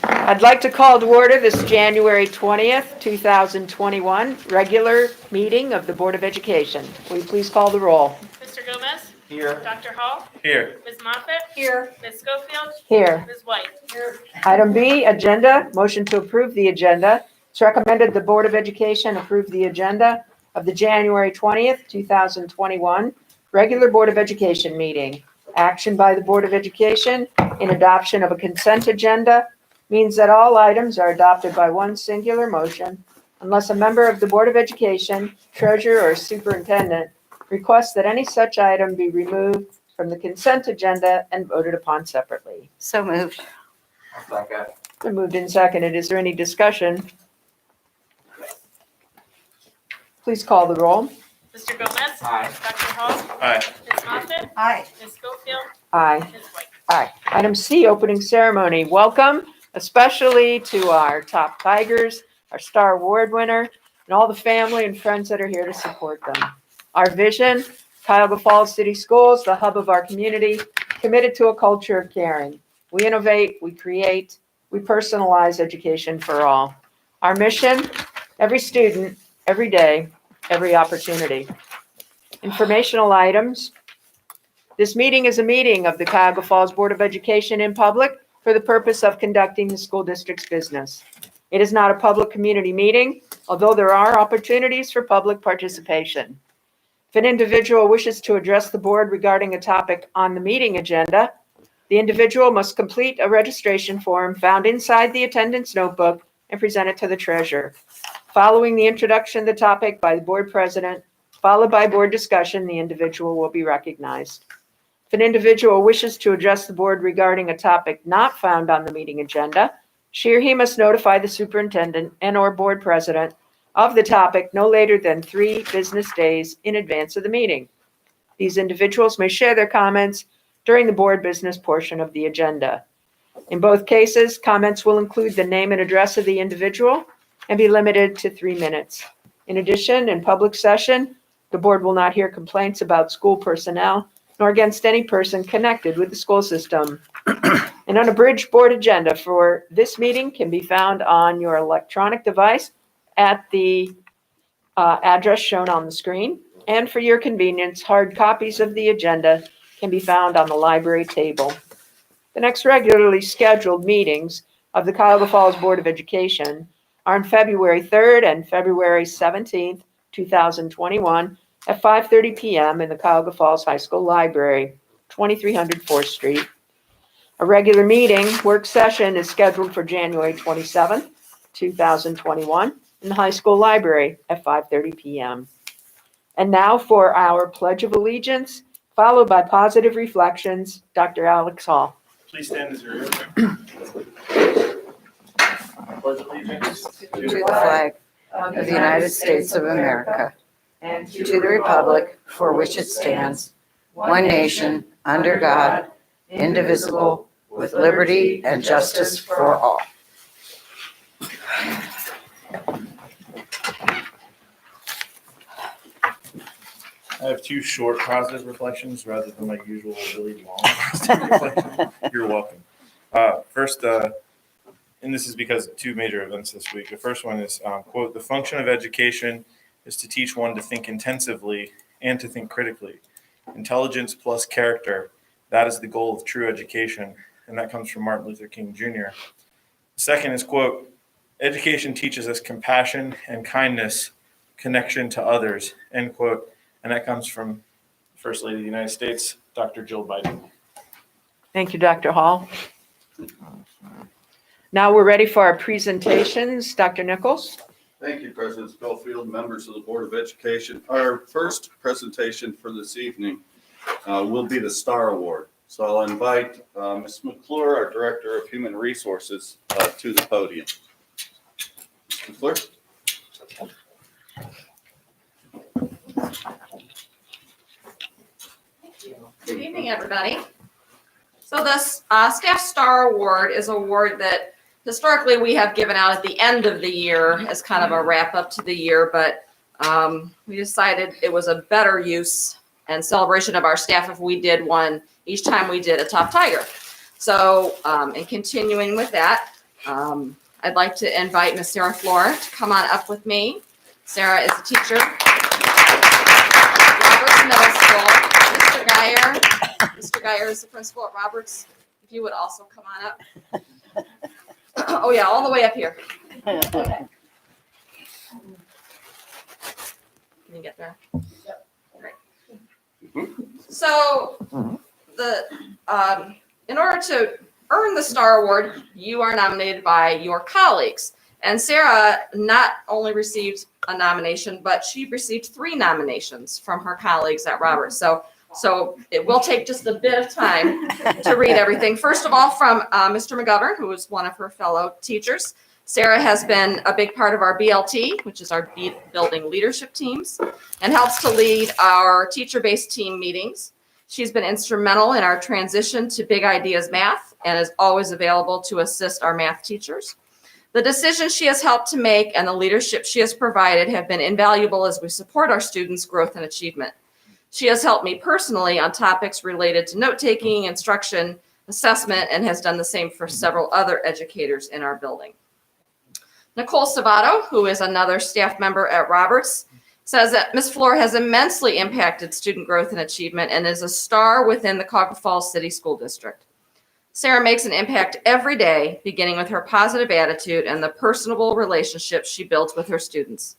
I'd like to call to order this January 20th, 2021 regular meeting of the Board of Education. Will you please call the roll? Mr. Gomez? Here. Dr. Hall? Here. Ms. Moffitt? Here. Ms. Schofield? Here. Ms. White? Here. Item B, agenda, motion to approve the agenda. It's recommended the Board of Education approve the agenda of the January 20th, 2021 regular Board of Education meeting. Action by the Board of Education in adoption of a consent agenda means that all items are adopted by one singular motion unless a member of the Board of Education, treasurer, or superintendent requests that any such item be removed from the consent agenda and voted upon separately. So moved. Second. Been moved and seconded. Is there any discussion? Please call the roll. Mr. Gomez? Aye. Dr. Hall? Aye. Ms. Moffitt? Aye. Ms. Schofield? Aye. Ms. White? Aye. Item C, opening ceremony. Welcome, especially to our top Tigers, our Star Award winner, and all the family and friends that are here to support them. Our vision, Cuyahoga Falls City Schools, the hub of our community, committed to a culture of caring. We innovate, we create, we personalize education for all. Our mission, every student, every day, every opportunity. Informational items. This meeting is a meeting of the Cuyahoga Falls Board of Education in public for the purpose of conducting the school district's business. It is not a public community meeting, although there are opportunities for public participation. If an individual wishes to address the board regarding a topic on the meeting agenda, the individual must complete a registration form found inside the attendance notebook and present it to the treasurer. Following the introduction of the topic by the board president, followed by board discussion, the individual will be recognized. If an individual wishes to address the board regarding a topic not found on the meeting agenda, she or he must notify the superintendent and/or board president of the topic no later than 3 business days in advance of the meeting. These individuals may share their comments during the board business portion of the agenda. In both cases, comments will include the name and address of the individual and be limited to 3 minutes. In addition, in public session, the board will not hear complaints about school personnel nor against any person connected with the school system. An unabridged board agenda for this meeting can be found on your electronic device at the address shown on the screen. And for your convenience, hard copies of the agenda can be found on the library table. The next regularly scheduled meetings of the Cuyahoga Falls Board of Education are on February 3rd and February 17th, 2021 at 5:30 p.m. in the Cuyahoga Falls High School Library, 2300 4th Street. A regular meeting work session is scheduled for January 27th, 2021 in the high school library at 5:30 p.m. And now for our Pledge of Allegiance, followed by positive reflections. Dr. Alex Hall. Please stand as you're pledge allegiance To the flag of the United States of America and to the republic for which it stands, one nation, under God, indivisible, with liberty and justice for all. I have 2 short positive reflections rather than my usual really long positive reflection. You're welcome. First, and this is because of 2 major events this week. The first one is, quote, "The function of education is to teach one to think intensively and to think critically. Intelligence plus character, that is the goal of true education." And that comes from Martin Luther King Jr. The second is, quote, "Education teaches us compassion and kindness, connection to others," end quote. And that comes from First Lady of the United States, Dr. Jill Biden. Thank you, Dr. Hall. Now we're ready for our presentations. Dr. Nichols. Thank you, President Schofield, members of the Board of Education. Our first presentation for this evening will be the Star Award. So I'll invite Ms. McClure, our Director of Human Resources, to the podium. Ms. McClure. Good evening, everybody. So this Staff Star Award is an award that historically we have given out at the end of the year as kind of a wrap up to the year, but we decided it was a better use and celebration of our staff if we did one each time we did a top Tiger. So, in continuing with that, I'd like to invite Miss Sarah Flora to come on up with me. Sarah is a teacher at Roberts Middle School. Mr. Geyer is the principal at Roberts. If you would also come on up. Oh yeah, all the way up here. Can you get there? Yep. Great. So, in order to earn the Star Award, you are nominated by your colleagues. And Sarah not only received a nomination, but she received 3 nominations from her colleagues at Roberts. So it will take just a bit of time to read everything. First of all, from Mr. McGovern, who is one of her fellow teachers. Sarah has been a big part of our BLT, which is our building leadership teams, and helps to lead our teacher-based team meetings. She's been instrumental in our transition to Big Ideas Math and is always available to assist our math teachers. The decisions she has helped to make and the leadership she has provided have been invaluable as we support our students' growth and achievement. She has helped me personally on topics related to note-taking, instruction, assessment, and has done the same for several other educators in our building. Nicole Savato, who is another staff member at Roberts, says that Ms. Flora has immensely impacted student growth and achievement and is a star within the Cuyahoga Falls City School District. Sarah makes an impact every day, beginning with her positive attitude and the personable relationships she builds with her students.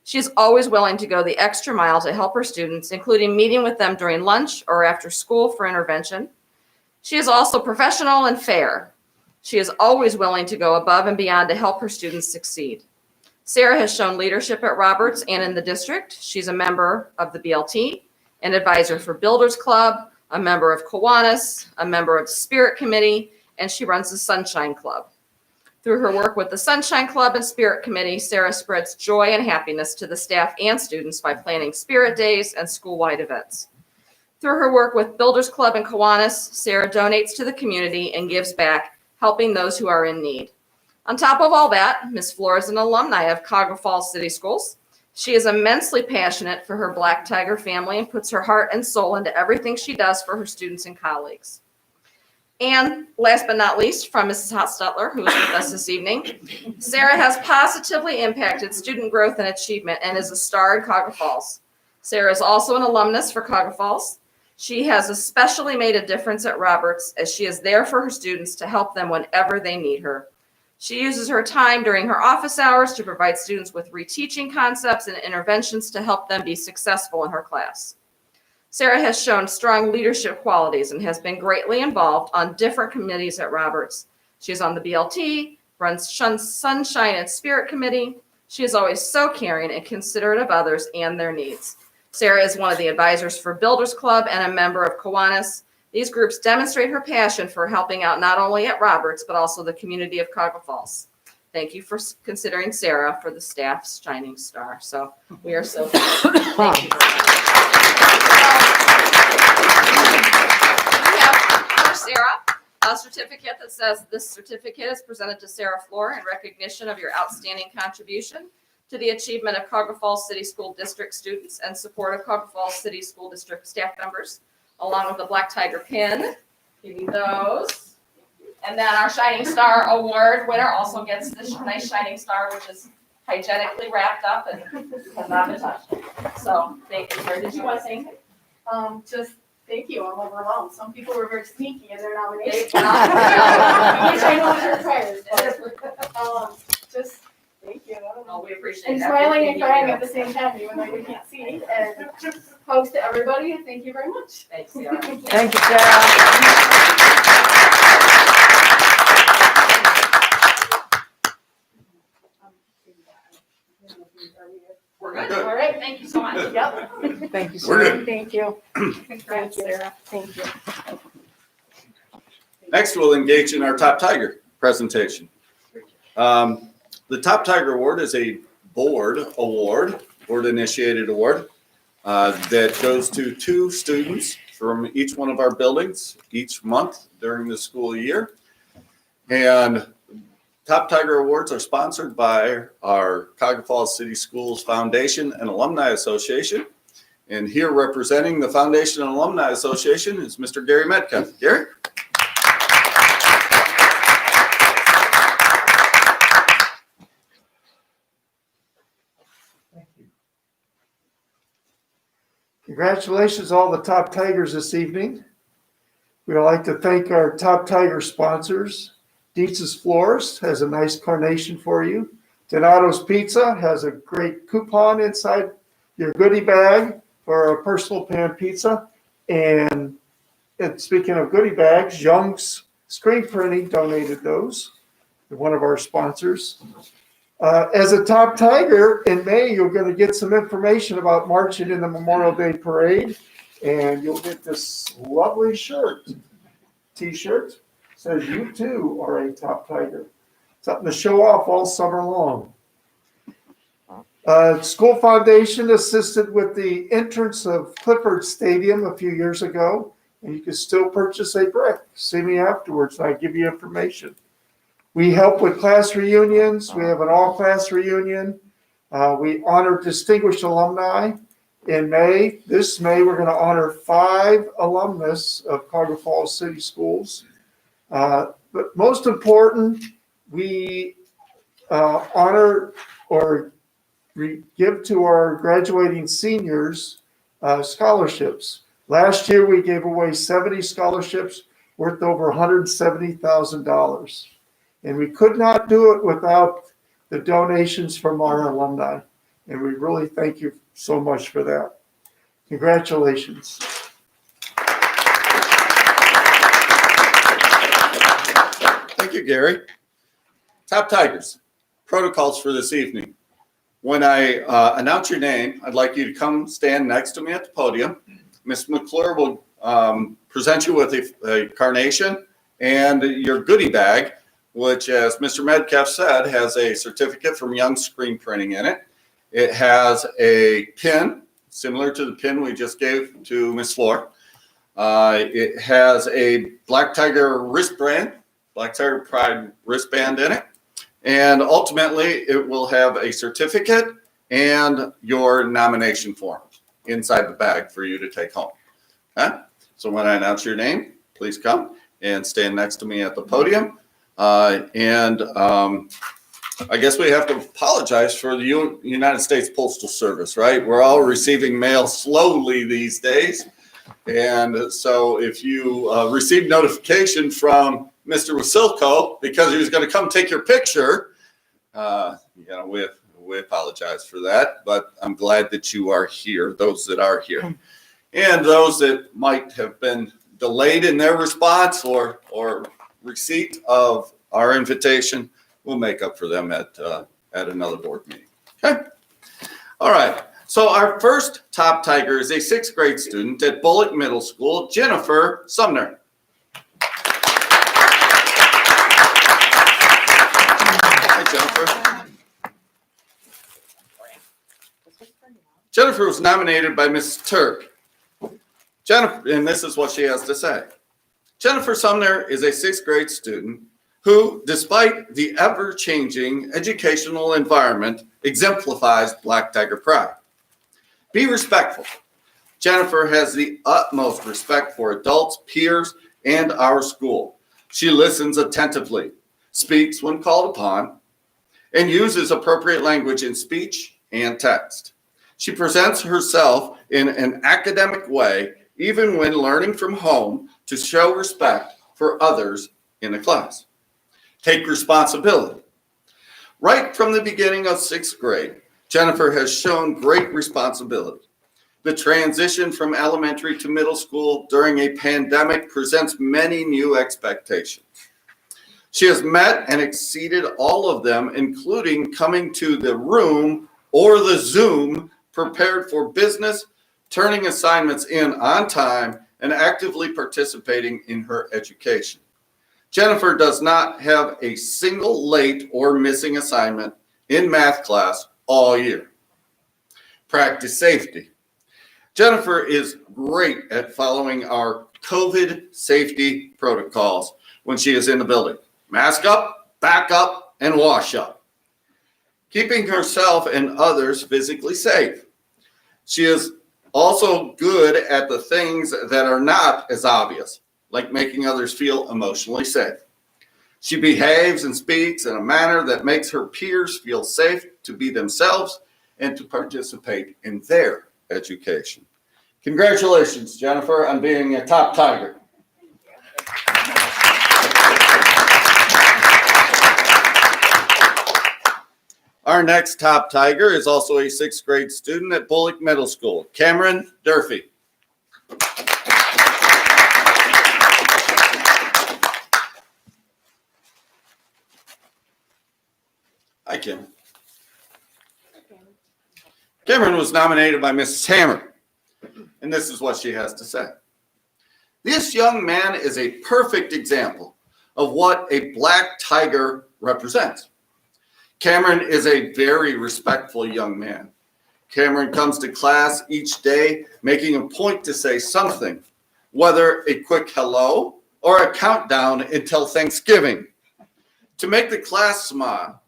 She is always willing to go the extra mile to help her students, including meeting with them during lunch or after school for intervention. She is also professional and fair. She is always willing to go above and beyond to help her students succeed. Sarah has shown leadership at Roberts and in the district. She's a member of the BLT, an advisor for Builders Club, a member of Kiwanis, a member of the Spirit Committee, and she runs the Sunshine Club. Through her work with the Sunshine Club and Spirit Committee, Sarah spreads joy and happiness to the staff and students by planning Spirit Days and school-wide events. Through her work with Builders Club and Kiwanis, Sarah donates to the community and gives back, helping those who are in need. On top of all that, Ms. Flora is an alumni of Cuyahoga Falls City Schools. She is immensely passionate for her Black Tiger family and puts her heart and soul into everything she does for her students and colleagues. And last but not least, from Mrs. Hostutler, who is with us this evening, Sarah has positively impacted student growth and achievement and is a star in Cuyahoga Falls. Sarah is also an alumnus for Cuyahoga Falls. She has especially made a difference at Roberts as she is there for her students to help them whenever they need her. She uses her time during her office hours to provide students with reteaching concepts and interventions to help them be successful in her class. Sarah has shown strong leadership qualities and has been greatly involved on different committees at Roberts. She is on the BLT, runs Sunshine and Spirit Committee. She is always so caring and considerate of others and their needs. Sarah is one of the advisors for Builders Club and a member of Kiwanis. These groups demonstrate her passion for helping out not only at Roberts, but also the community of Cuyahoga Falls. Thank you for considering Sarah for the staff's shining star. So we are so thankful. Thank you. We have for Sarah a certificate that says this certificate is presented to Sarah Flora in recognition of your outstanding contribution to the achievement of Cuyahoga Falls City School District students and support of Cuyahoga Falls City School District staff members, along with the Black Tiger pin. Give you those. And then our Shining Star Award winner also gets this nice Shining Star, which is hygienically wrapped up and has not been touched. So thank you. Did you want to say anything? Just thank you. I'm overwhelmed. Some people were very sneaky in their nomination. Which Thank I know is required. But, just thank you. I don't know. Oh, we appreciate And that. smiling and crying at the same time, even though you can't see. And hugs to everybody. And thank you very much. Thanks, Sarah. Thank you, Sarah. We're good. All right. Thank you so much. Yep. Thank you, We're Sarah. good. Thank you. Congrats, Sarah. Thank you. Next, we'll engage in our Top Tiger presentation. The Top Tiger Award is a board-initiated award that goes to 2 students from each one of our buildings each month during the school year. And Top Tiger Awards are sponsored by our Cuyahoga Falls City Schools Foundation and Alumni Association. And here representing the Foundation and Alumni Association is Mr. Gary Metcalf. Gary? Congratulations, all the top Tigers this evening. We'd like to thank our top Tiger sponsors. Dietz's Florist has a nice carnation for you. Donato's Pizza has a great coupon inside your goodie bag for a personal pan pizza. And speaking of goodie bags, Young's Screen Printing donated those. They're one of our sponsors. As a top Tiger, in May, you're going to get some information about marching in the Memorial Day Parade, and you'll get this lovely t-shirt. Says you too are a top Tiger. Something to show off all summer long. School Foundation assisted with the entrance of Clifford Stadium a few years ago, and you can still purchase a brick. See me afterwards, and I give you information. We help with class reunions. We have an all-class reunion. We honor distinguished alumni in May. This May, we're going to honor 5 alumnus of Cuyahoga Falls City Schools. But most important, we honor or give to our graduating seniors scholarships. Last year, we gave away 70 scholarships worth over $170,000. And we could not do it without the donations from our alumni. And we really thank you so much for that. Congratulations. Thank you, Gary. Top Tigers, protocols for this evening. When I announce your name, I'd like you to come stand next to me at the podium. Ms. McClure will present you with a carnation and your goodie bag, which, as Mr. Metcalf said, has a certificate from Young Screen Printing in it. It has a pin, similar to the pin we just gave to Ms. Floor. It has a Black Tiger wristband, Black Tiger Pride wristband in it. And ultimately, it will have a certificate and your nomination form inside the bag for you to take home. Okay? So when I announce your name, please come and stand next to me at the podium. I guess we have to apologize for the United States Postal Service, right? We're all receiving mail slowly these days. And so if you receive notification from Mr. Wasilko because he was going to come take your picture, we apologize for that. But I'm glad that you are here, those that are here. And those that might have been delayed in their response or receipt of our invitation, we'll make up for them at another board meeting. Okay. All right. So our first top Tiger is a 6th grade student at Bullock Middle School, Jennifer Sumner. Hi, Jennifer. Jennifer was nominated by Mrs. Turk. Jennifer, and this is what she has to say. Jennifer Sumner is a 6th grade student who, despite the ever-changing educational environment, exemplifies Black Tiger pride. Be respectful. Jennifer has the utmost respect for adults, peers, and our school. She listens attentively, speaks when called upon, and uses appropriate language in speech and text. She presents herself in an academic way, even when learning from home, to show respect for others in the class. Take responsibility. Right from the beginning of 6th grade, Jennifer has shown great responsibility. The transition from elementary to middle school during a pandemic presents many new expectations. She has met and exceeded all of them, including coming to the room or the Zoom prepared for business, turning assignments in on time, and actively participating in her education. Jennifer does not have a single late or missing assignment in math class all year. Practice safety. Jennifer is great at following our COVID safety protocols when she is in the building. Mask up, back up, and wash up. Keeping herself and others physically safe. She is also good at the things that are not as obvious, like making others feel emotionally safe. She behaves and speaks in a manner that makes her peers feel safe to be themselves and to participate in their education. Congratulations, Jennifer, on being a top Tiger. Our next top Tiger is also a 6th grade student at Bullock Middle School, Cameron Durfee. Hi, Kim. Cameron was nominated by Mrs. Hammer, and this is what she has to say. This young man is a perfect example of what a black tiger represents. Cameron is a very respectful young man. Cameron comes to class each day making a point to say something, whether a quick hello or a countdown until Thanksgiving, to make the class smile.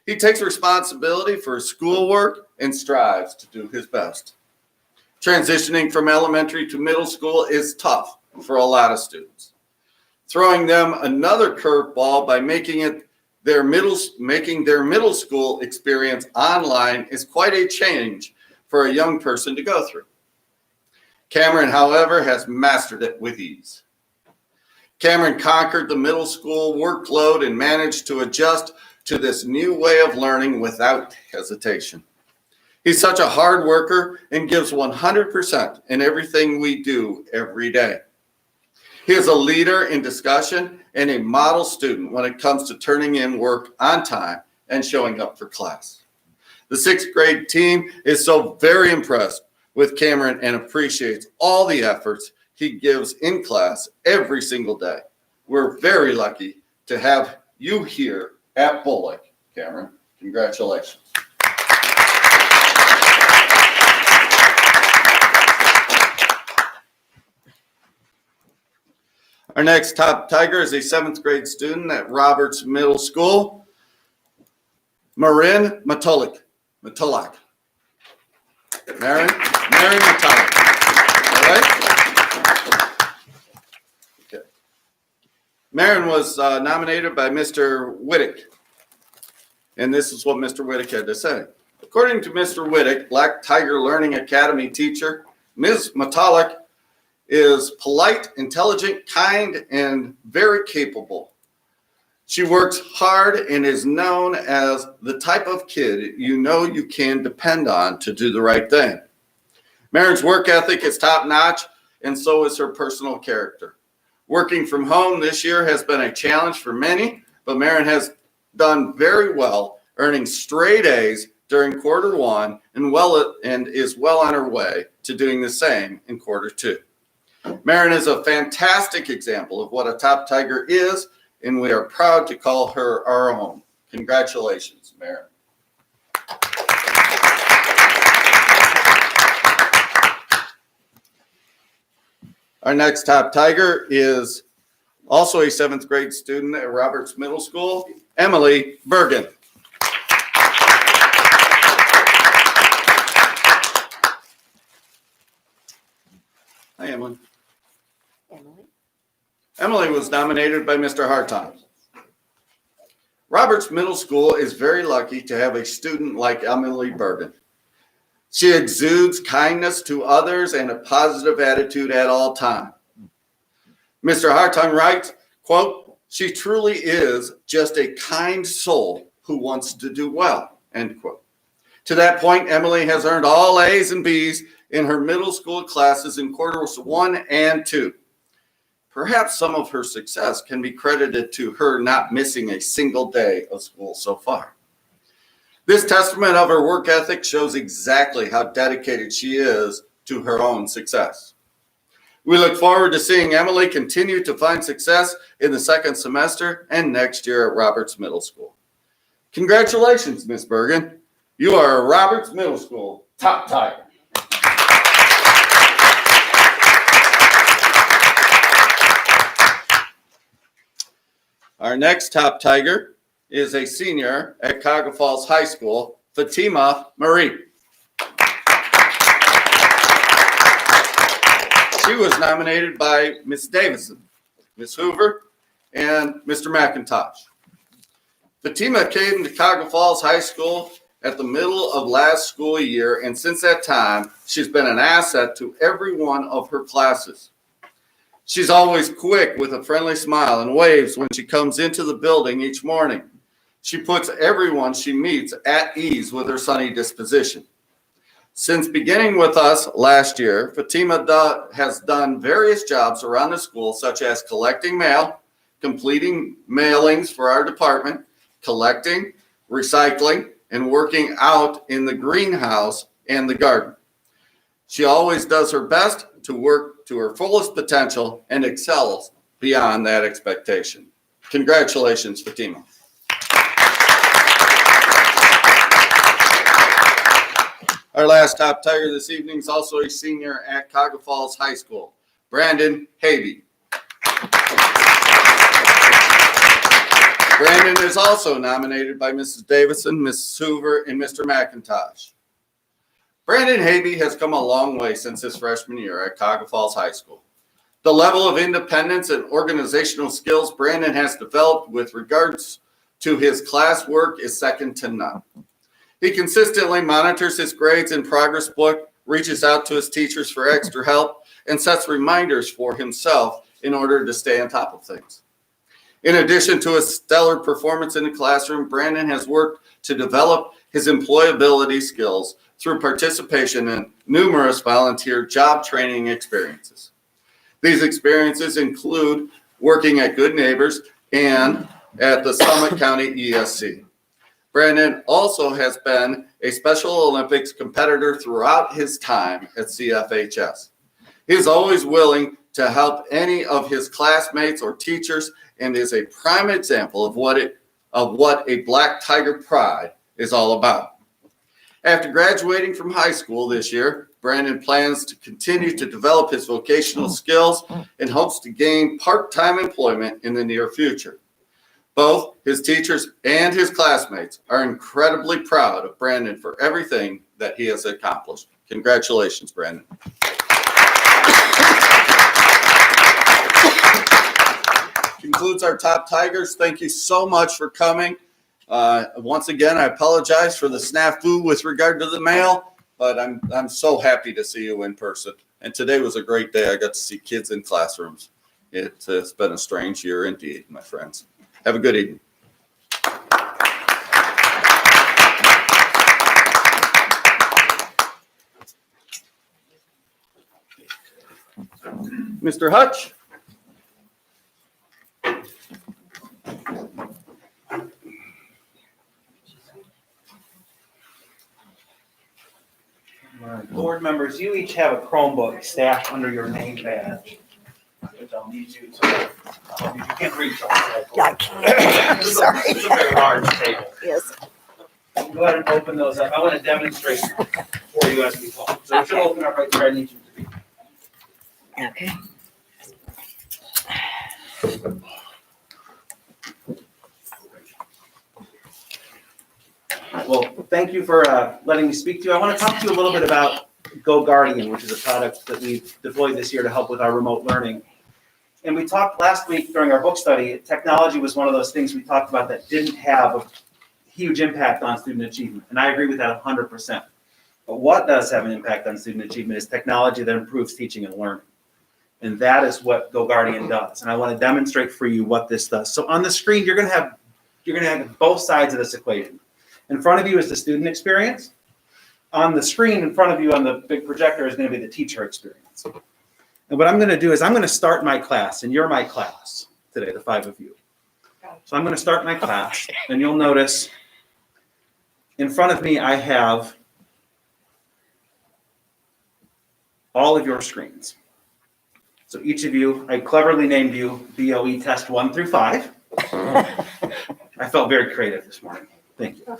He takes responsibility for his schoolwork and strives to do his best. Transitioning from elementary to middle school is tough for a lot of students. Throwing them another curveball by making their middle school experience online is quite a change for a young person to go through. Cameron, however, has mastered it with ease. Cameron conquered the middle school workload and managed to adjust to this new way of learning without hesitation. He's such a hard worker and gives 100% in everything we do every day. He is a leader in discussion and a model student when it comes to turning in work on time and showing up for class. The 6th grade team is so very impressed with Cameron and appreciates all the efforts he gives in class every single day. We're very lucky to have you here at Bullock, Cameron. Congratulations. Our next top Tiger is a 7th grade student at Roberts Middle School, Marin Matulak. Marin Matulak. All right? Okay. Marin was nominated by Mr. Whittick, and this is what Mr. Whittick had to say. According to Mr. Whittick, Black Tiger Learning Academy teacher, Ms. Matulak is polite, intelligent, kind, and very capable. She works hard and is known as the type of kid you know you can depend on to do the right thing. Marin's work ethic is top-notch, and so is her personal character. Working from home this year has been a challenge for many, but Marin has done very well, earning straight A's during Q1 and is well on her way to doing the same in Q2. Marin is a fantastic example of what a top Tiger is, and we are proud to call her our own. Congratulations, Marin. Our next top Tiger is also a 7th grade student at Roberts Middle School, Emily Bergen. Hi, Emily. Emily was nominated by Mr. Hartong. Roberts Middle School is very lucky to have a student like Emily Bergen. She exudes kindness to others and a positive attitude at all times. Mr. Hartong writes, quote, "She truly is just a kind soul who wants to do well," end quote. To that point, Emily has earned all A's and B's in her middle school classes in Q1 and 2. Perhaps some of her success can be credited to her not missing a single day of school so far. This testament of her work ethic shows exactly how dedicated she is to her own success. We look forward to seeing Emily continue to find success in the 2nd semester and next year at Roberts Middle School. Congratulations, Ms. Bergen. You are a Roberts Middle School top Tiger. Our next top Tiger is a senior at Cuyahoga Falls High School, Fatima Marie. She was nominated by Ms. Davison, Ms. Hoover, and Mr. McIntosh. Fatima came to Cuyahoga Falls High School at the middle of last school year, and since that time, she's been an asset to every one of her classes. She's always quick with a friendly smile and waves when she comes into the building each morning. She puts everyone she meets at ease with her sunny disposition. Since beginning with us last year, Fatima has done various jobs around the school, such as collecting mail, completing mailings for our department, collecting, recycling, and working out in the greenhouse and the garden. She always does her best to work to her fullest potential and excels beyond that expectation. Congratulations, Fatima. Our last top Tiger this evening is also a senior at Cuyahoga Falls High School, Brandon Habe. Brandon is also nominated by Mrs. Davison, Mrs. Hoover, and Mr. McIntosh. Brandon Habe has come a long way since his freshman year at Cuyahoga Falls High School. The level of independence and organizational skills Brandon has developed with regards to his classwork is second to none. He consistently monitors his grades and progress book, reaches out to his teachers for extra help, and sets reminders for himself in order to stay on top of things. In addition to his stellar performance in the classroom, Brandon has worked to develop his employability skills through participation in numerous volunteer job training experiences. These experiences include working at Good Neighbors and at the Summit County ESC. Brandon also has been a Special Olympics competitor throughout his time at CFHS. He is always willing to help any of his classmates or teachers and is a prime example of what a Black Tiger pride is all about. After graduating from high school this year, Brandon plans to continue to develop his vocational skills and hopes to gain part-time employment in the near future. Both his teachers and his classmates are incredibly proud of Brandon for everything that he has accomplished. Congratulations, Brandon. Concludes our top Tigers. Thank you so much for coming. Once again, I apologize for the snafu with regard to the mail, but I'm so happy to see you in person. And today was a great day. I got to see kids in classrooms. It's been a strange year indeed, my friends. Have a good evening. Mr. Hutch. Board members, you each have a Chromebook stashed under your name badge. Which I'll need you to, you can't reach on that. Yeah, I can't. This is Sorry. this is a very large table. Yes. Go ahead and open those up. I want to demonstrate for you as we talk. So it should open up right where I need you to be. Okay. Well, thank you for letting me speak to you. I want to talk to you a little bit about Go Guardian, which is a product that we've deployed this year to help with our remote learning. And we talked last week during our book study, technology was one of those things we talked about that didn't have a huge impact on student achievement. And I agree with that 100%. But what does have an impact on student achievement is technology that improves teaching and learning. And that is what Go Guardian does. And I want to demonstrate for you what this does. So on the screen, you're going to have both sides of this equation. In front of you is the student experience. On the screen in front of you on the big projector is going to be the teacher experience. And what I'm going to do is I'm going to start my class, and you're my class today, the 5 of you. So I'm going to start my class, and you'll notice in front of me I have all of your screens. So each of you, I cleverly named you BOE test 1 through 5. I felt very creative this morning. Thank you.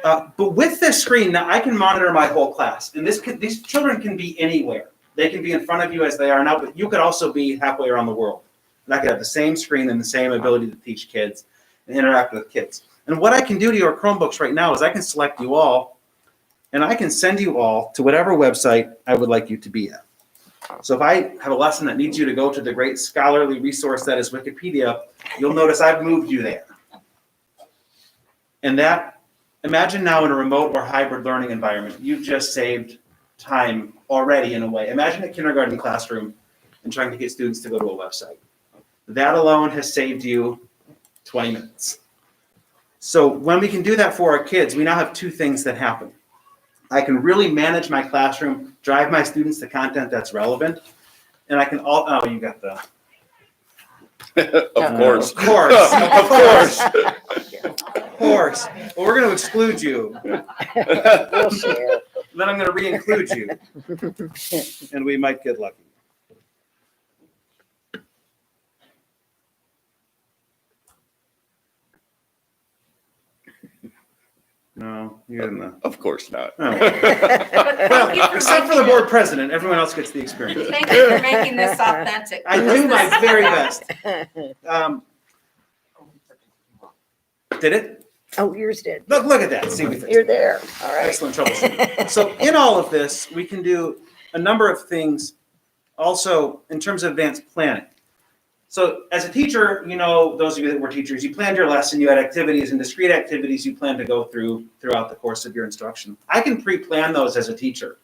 But with this screen, now I can monitor my whole class. And these children can be anywhere. They can be in front of you as they are now, but you could also be halfway around the world. And I could have the same screen and the same ability to teach kids and interact with kids. And what I can do to your Chromebooks right now is I can select you all, and I can send you all to whatever website I would like you to be at. So if I have a lesson that needs you to go to the great scholarly resource that is Wikipedia, you'll notice I've moved you there. And that Imagine now in a remote or hybrid learning environment, you've just saved time already in a way. Imagine a kindergarten classroom and trying to get students to go to a website. That alone has saved you 20 minutes. So when we can do that for our kids, we now have two things that happen. I can really manage my classroom, drive my students to content that's relevant, and I can oh, you got the. Of course. Of course. Of course. Of course. Well, we're going to exclude you. We'll share. Then I'm going to re-include you. And we might get lucky. No, you didn't know. Of course not. Oh. But thank you Well, for except for the board president, everyone else gets the experience. Thank you for making this authentic. I do my very best. Did it? Oh, yours did. Look at that. See, we fixed You're it. there. All right. Excellent troubleshooting. So in all of this, we can do a number of things also in terms of advanced planning. So as a teacher, you know, those of you that were teachers, you planned your lesson, you had activities and discrete activities you plan to go through throughout the course of your instruction. I can pre-plan those as a teacher.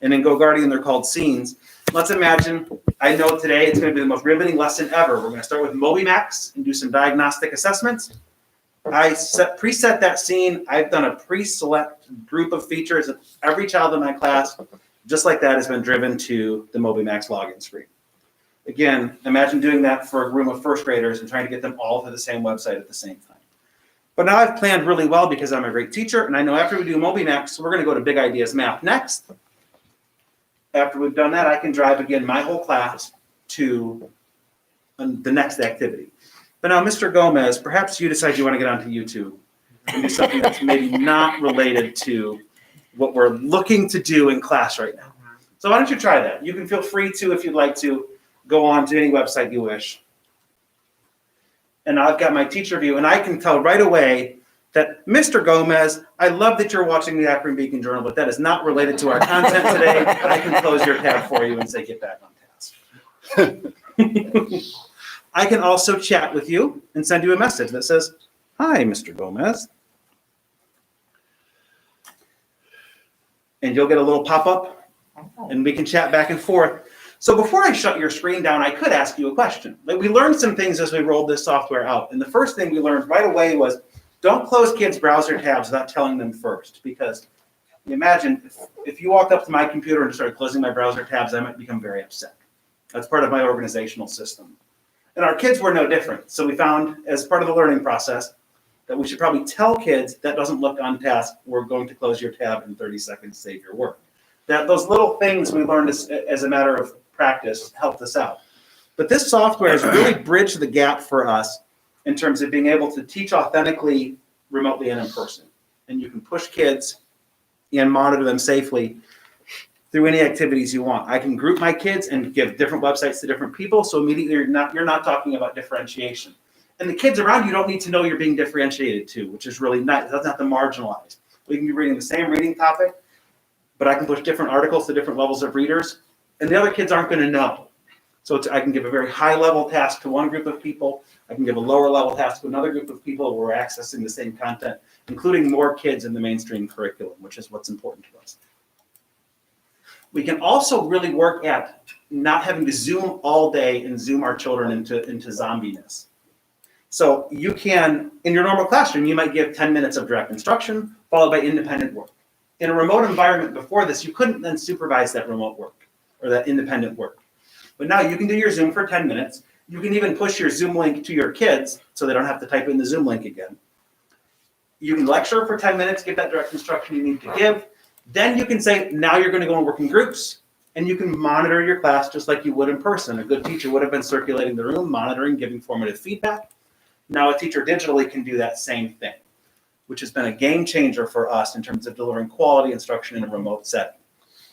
And in Go Guardian, they're called scenes. Let's imagine, I know today it's going to be the most riveting lesson ever. We're going to start with MobyMax and do some diagnostic assessments. I preset that scene. I've done a pre-select group of features of every child in my class, just like that has been driven to the MobyMax login screen. Again, imagine doing that for a room of first graders and trying to get them all to the same website at the same time. But now I've planned really well because I'm a great teacher, and I know after we do MobyMax, we're going to go to Big Ideas Math next. After we've done that, I can drive again my whole class to the next activity. But now, Mr. Gomez, perhaps you decide you want to get onto YouTube and do something that's maybe not related to what we're looking to do in class right now. So why don't you try that? You can feel free to, if you'd like to, go on to any website you wish. And I've got my teacher view, and I can tell right away that, Mr. Gomez, I love that you're watching the Akron Beacon Journal, but that is not related to our content today. I can close your tab for you and say, get back on task. I can also chat with you and send you a message that says, hi, Mr. Gomez. And you'll get a little pop-up, and we can chat back and forth. So before I shut your screen down, I could ask you a question. Like, we learned some things as we rolled this software out. And the first thing we learned right away was don't close kids' browser tabs without telling them first. Because you imagine if you walked up to my computer and started closing my browser tabs, I might become very upset. That's part of my organizational system. And our kids were no different. So we found, as part of the learning process, that we should probably tell kids that doesn't look on task. We're going to close your tab in 30 seconds, save your work. That those little things we learned as a matter of practice helped us out. But this software has really bridged the gap for us in terms of being able to teach authentically, remotely, and in person. And you can push kids and monitor them safely through any activities you want. I can group my kids and give different websites to different people, so immediately you're not talking about differentiation. And the kids around you don't need to know you're being differentiated too, which is really nice. It doesn't have to marginalize. We can be reading the same reading topic, but I can push different articles to different levels of readers, and the other kids aren't going to know. So I can give a very high-level task to one group of people. I can give a lower-level task to another group of people who are accessing the same content, including more kids in the mainstream curriculum, which is what's important to us. We can also really work at not having to Zoom all day and Zoom our children into zombiness. So you can, in your normal classroom, you might give 10 minutes of direct instruction, followed by independent work. In a remote environment before this, you couldn't then supervise that remote work or that independent work. But now you can do your Zoom for 10 minutes. You can even push your Zoom link to your kids so they don't have to type in the Zoom link again. You can lecture for 10 minutes, give that direct instruction you need to give. Then you can say, now you're going to go and work in groups, and you can monitor your class just like you would in person. A good teacher would have been circulating the room, monitoring, giving formative feedback. Now a teacher digitally can do that same thing, which has been a game changer for us in terms of delivering quality instruction in a remote setting.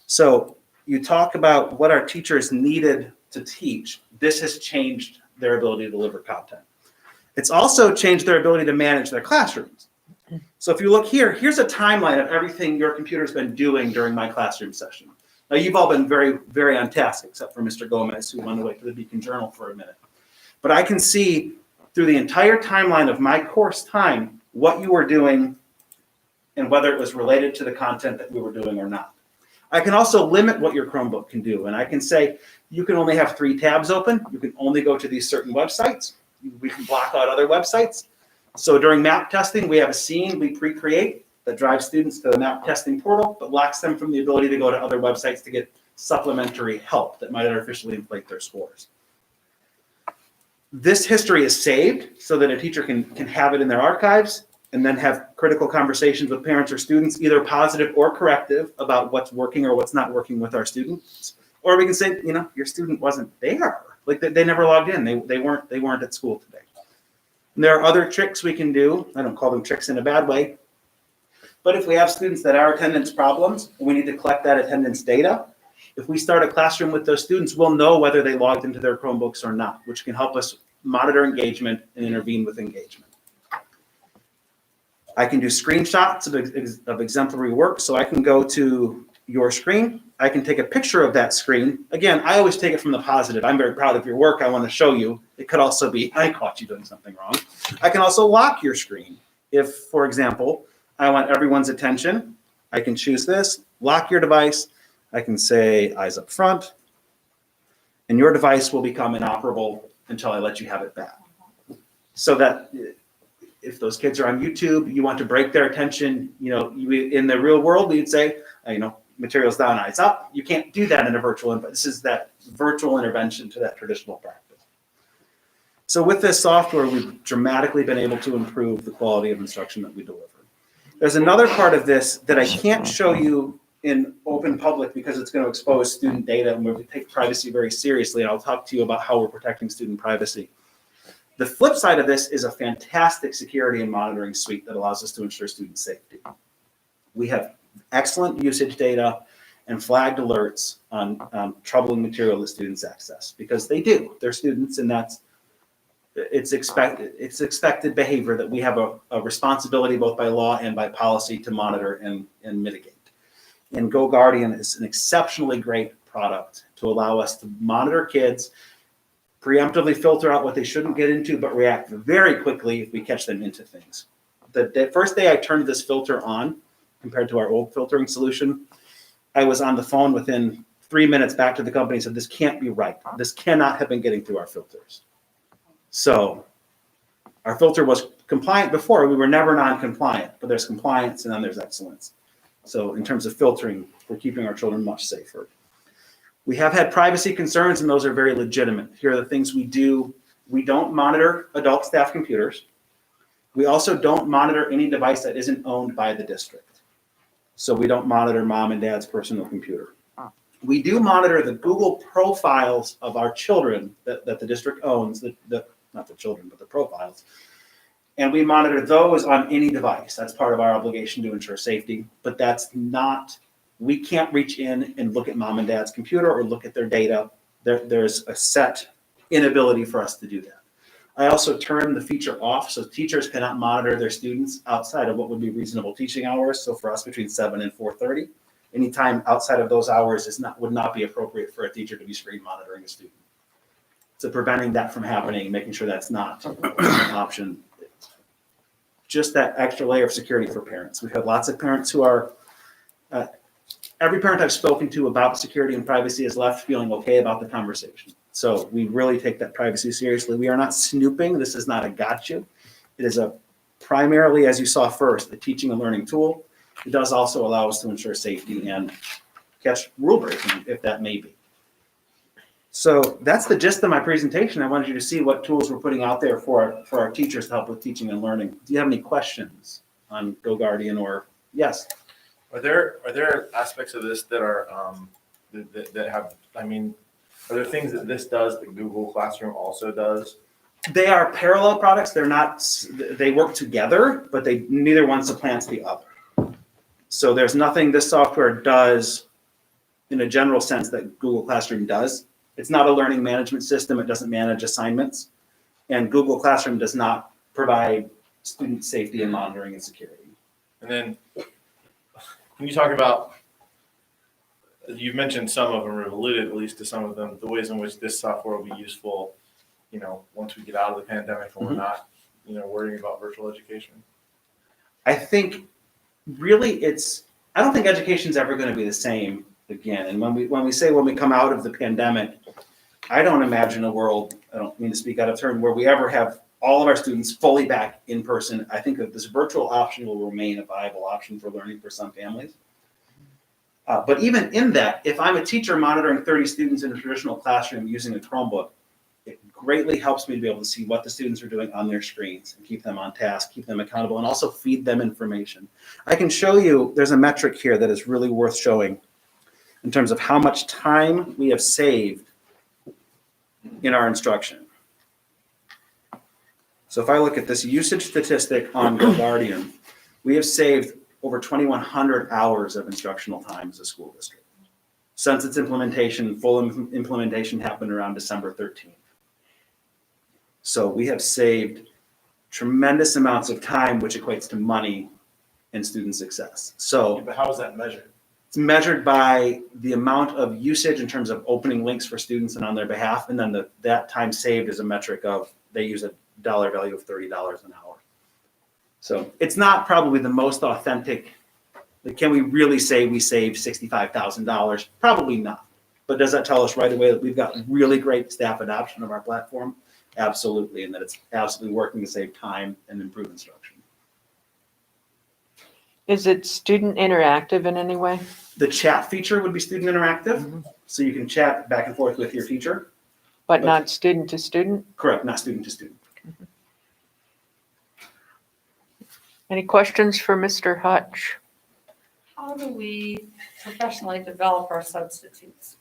So you talk about what our teachers needed to teach. This has changed their ability to deliver content. It's also changed their ability to manage their classrooms. So if you look here, here's a timeline of everything your computer's been doing during my classroom session. Now you've all been very, very on task, except for Mr. Gomez, who went away to the Beacon Journal for a minute. But I can see through the entire timeline of my course time what you were doing and whether it was related to the content that we were doing or not. I can also limit what your Chromebook can do, and I can say you can only have 3 tabs open. You can only go to these certain websites. We can block out other websites. So during map testing, we have a scene we pre-create that drives students to the map testing portal, but blocks them from the ability to go to other websites to get supplementary help that might artificially inflate their scores. This history is saved so that a teacher can have it in their archives and then have critical conversations with parents or students, either positive or corrective, about what's working or what's not working with our students. Or we can say, your student wasn't there. Like they never logged in. They weren't at school today. And there are other tricks we can do. I don't call them tricks in a bad way. But if we have students that are attendance problems, and we need to collect that attendance data, if we start a classroom with those students, we'll know whether they logged into their Chromebooks or not, which can help us monitor engagement and intervene with engagement. I can do screenshots of exemplary work. So I can go to your screen. I can take a picture of that screen. Again, I always take it from the positive. I'm very proud of your work. I want to show you. It could also be, I caught you doing something wrong. I can also lock your screen. If, for example, I want everyone's attention, I can choose this, lock your device. I can say eyes up front, and your device will become inoperable until I let you have it back. So that if those kids are on YouTube, you want to break their attention, in the real world, we'd say, materials down, eyes up. You can't do that in a virtual environment. This is that virtual intervention to that traditional practice. So with this software, we've dramatically been able to improve the quality of instruction that we deliver. There's another part of this that I can't show you in open public because it's going to expose student data, and we take privacy very seriously. And I'll talk to you about how we're protecting student privacy. The flip side of this is a fantastic security and monitoring suite that allows us to ensure student safety. We have excellent usage data and flagged alerts on troubling material that students access, because they do. They're students, and it's expected behavior that we have a responsibility both by law and by policy to monitor and mitigate. And GoGuardian is an exceptionally great product to allow us to monitor kids, preemptively filter out what they shouldn't get into, but react very quickly if we catch them into things. The first day I turned this filter on, compared to our old filtering solution, I was on the phone within 3 minutes back to the company and said, this can't be right. This cannot have been getting through our filters. So our filter was compliant before. We were never non-compliant, but there's compliance and then there's excellence. So in terms of filtering, we're keeping our children much safer. We have had privacy concerns, and those are very legitimate. Here are the things we do. We don't monitor adult staff computers. We also don't monitor any device that isn't owned by the district. So we don't monitor mom and dad's personal computer. We do monitor the Google profiles of our children that the district owns, not the children, but the profiles. And we monitor those on any device. That's part of our obligation to ensure safety, but that's not, we can't reach in and look at mom and dad's computer or look at their data. There's a set inability for us to do that. I also turn the feature off, so teachers cannot monitor their students outside of what would be reasonable teaching hours. So for us, between 7 and 4:30, any time outside of those hours would not be appropriate for a teacher to be screen monitoring a student. So preventing that from happening, making sure that's not an option. Just that extra layer of security for parents. We've had lots of parents who are, every parent I've spoken to about security and privacy has left feeling okay about the conversation. So we really take that privacy seriously. We are not snooping. This is not a gotcha. It is primarily, as you saw first, a teaching and learning tool. It does also allow us to ensure safety and catch rule breaking if that may be. So that's the gist of my presentation. I wanted you to see what tools we're putting out there for our teachers to help with teaching and learning. Do you have any questions on GoGuardian or yes? Are there aspects of this that are that have, are there things that this does that Google Classroom also does? They are parallel products. They work together, but neither one supplants the other. So there's nothing this software does in a general sense that Google Classroom does. It's not a learning management system. It doesn't manage assignments. And Google Classroom does not provide student safety and monitoring and security. And then can you talk about, you've mentioned some of them, or alluded at least to some of them, the ways in which this software will be useful, once we get out of the pandemic and we're not, worrying about virtual education? I think really I don't think education's ever going to be the same again. And when we come out of the pandemic, I don't imagine a world, I don't mean to speak out of turn, where we ever have all of our students fully back in person. I think that this virtual option will remain a viable option for learning for some families. But even in that, if I'm a teacher monitoring 30 students in a traditional classroom using a Chromebook, it greatly helps me to be able to see what the students are doing on their screens and keep them on task, keep them accountable, and also feed them information. I can show you, there's a metric here that is really worth showing in terms of how much time we have saved in our instruction. So if I look at this usage statistic on GoGuardian, we have saved over 2,100 hours of instructional time as a school district. Since its implementation, full implementation happened around December 13th. So we have saved tremendous amounts of time, which equates to money and student success. So But how is that measured? it's measured by the amount of usage in terms of opening links for students and on their behalf, and then that time saved is a metric of they use a dollar value of $30 an hour. So it's not probably the most authentic. Like, can we really say we saved $65,000? Probably not. But does that tell us right away that we've got really great staff adoption of our platform? Absolutely, and that it's absolutely working to save time and improve instruction. Is it student interactive in any way? The chat feature would be student interactive, so you can chat back and forth with your teacher. But not student to student? Correct, not student to student. Any questions for Mr. Hutch? How do we professionally develop our substitutes?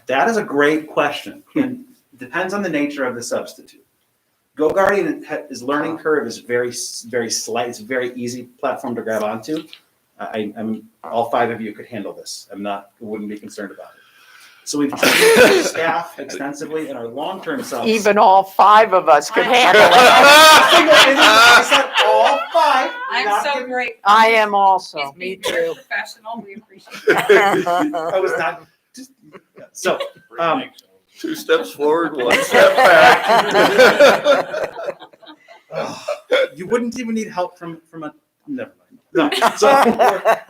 That is a great question, and depends on the nature of the substitute. GoGuardian's learning curve is very slight. It's a very easy platform to grab onto. I'm all 5 of you could handle this. Wouldn't be concerned about it. So we've trained staff extensively in our long-term subs. Even all 5 of us could handle it. I said all 5. I'm so grateful. I am also, He's me being very too. professional. We appreciate that. I was not. So. 2 steps forward, 1 step back. You wouldn't even need help from a. Never mind. No. So.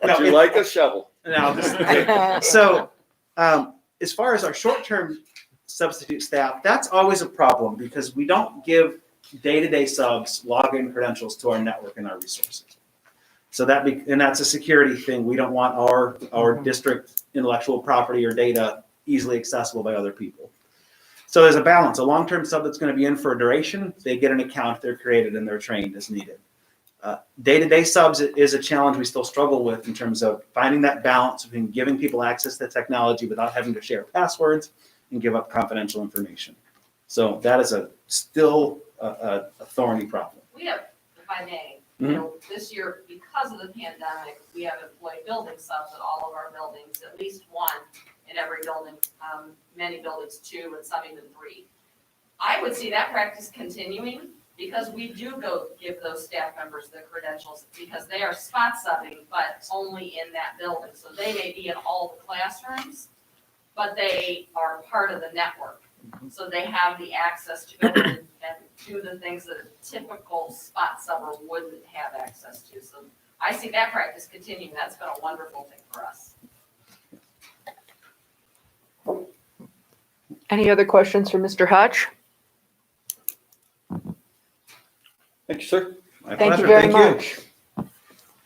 Would you like a shovel? So, as far as our short-term substitute staff, that's always a problem because we don't give day-to-day subs login credentials to our network and our resources. So that's a security thing. We don't want our district intellectual property or data easily accessible by other people. So there's a balance. A long-term sub that's going to be in for a duration, they get an account, they're created, and they're trained as needed. Day-to-day subs is a challenge we still struggle with in terms of finding that balance between giving people access to technology without having to share passwords and give up confidential information. So that is still a thorny problem. We have, if I may, this year, because of the pandemic, we have employed building subs at all of our buildings, at least 1 in every building, many buildings 2 and some even 3. I would see that practice continuing because we do go give those staff members the credentials because they are spot subbing, but only in that building. So they may be in all the classrooms, but they are part of the network. So they have the access to go in and do the things that a typical spot subber wouldn't have access to. So I see that practice continuing. That's been a wonderful thing for us. Any other questions for Mr. Hutch? Thank you, sir. My Thank you pleasure. very much.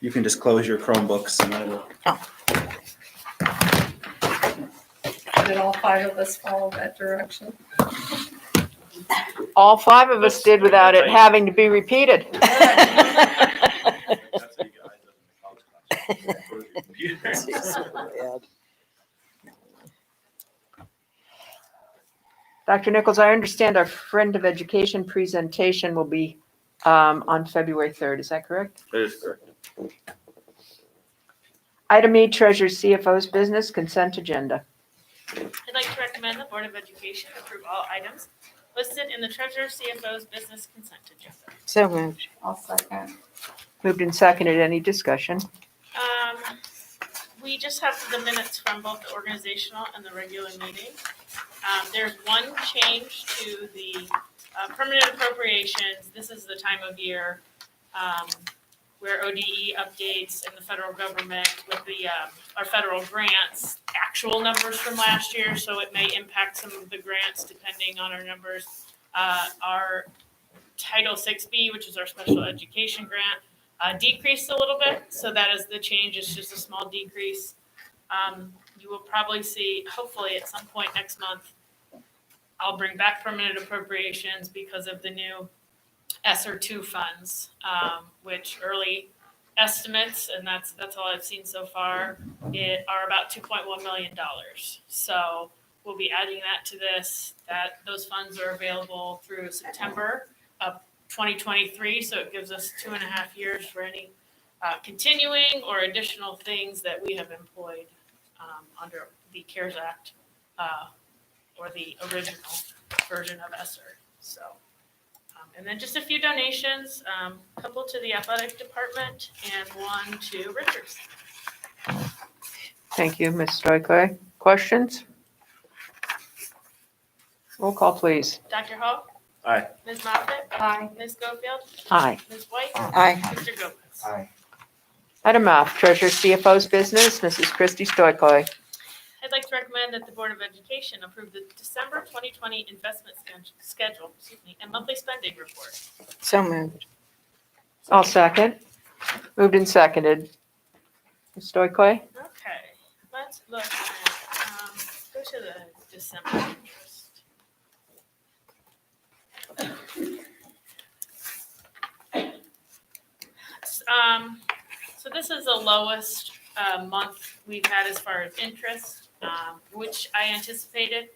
You can just close your Chromebooks and I will. Did all 5 of us follow that direction? All 5 of us did without it having to be repeated. That's how you get eyes open in college. Dr. Nichols, I understand our Friend of Education presentation will be on February 3rd. Is that correct? That is correct. Item E, Treasurer CFO's Business Consent Agenda. I'd like to recommend the Board of Education approve all items listed in the Treasurer CFO's Business Consent Agenda. So moved. I'll second. Moved and seconded. Any discussion? We just have the minutes from both the organizational and the regular meeting. There's one change to the permanent appropriations. This is the time of year where ODE updates and the federal government with the, our federal grants, actual numbers from last year, so it may impact some of the grants depending on our numbers. Our Title 6B, which is our special education grant, decreased a little bit, so that is the change, it's just a small decrease. You will probably see, hopefully at some point next month, I'll bring back permanent appropriations because of the new ESSER 2 funds, which early estimates, and that's all I've seen so far, are about $2.1 million. So we'll be adding that to this. Those funds are available through September of 2023, so it gives us 2.5 years for any continuing or additional things that we have employed under the CARES Act or the original version of ESSER. So, and then just a few donations, a couple to the athletic department and one to Richards. Thank you, Ms. Stoikoi. Questions? Roll call, please. Dr. Hall? Aye. Ms. Moffett? Aye. Ms. Schofield? Aye. Ms. White? Aye. Mr. Gomez? Aye. Item F, Treasurer CFO's business, Mrs. Christie Stoikoi. I'd like to recommend that the Board of Education approve the December 2020 investment schedule, and monthly spending report. So moved. I'll second. Moved and seconded. Ms. Stoikoi? Okay, let's look at, go to the December interest. So this is the lowest month we've had as far as interest, which I anticipated.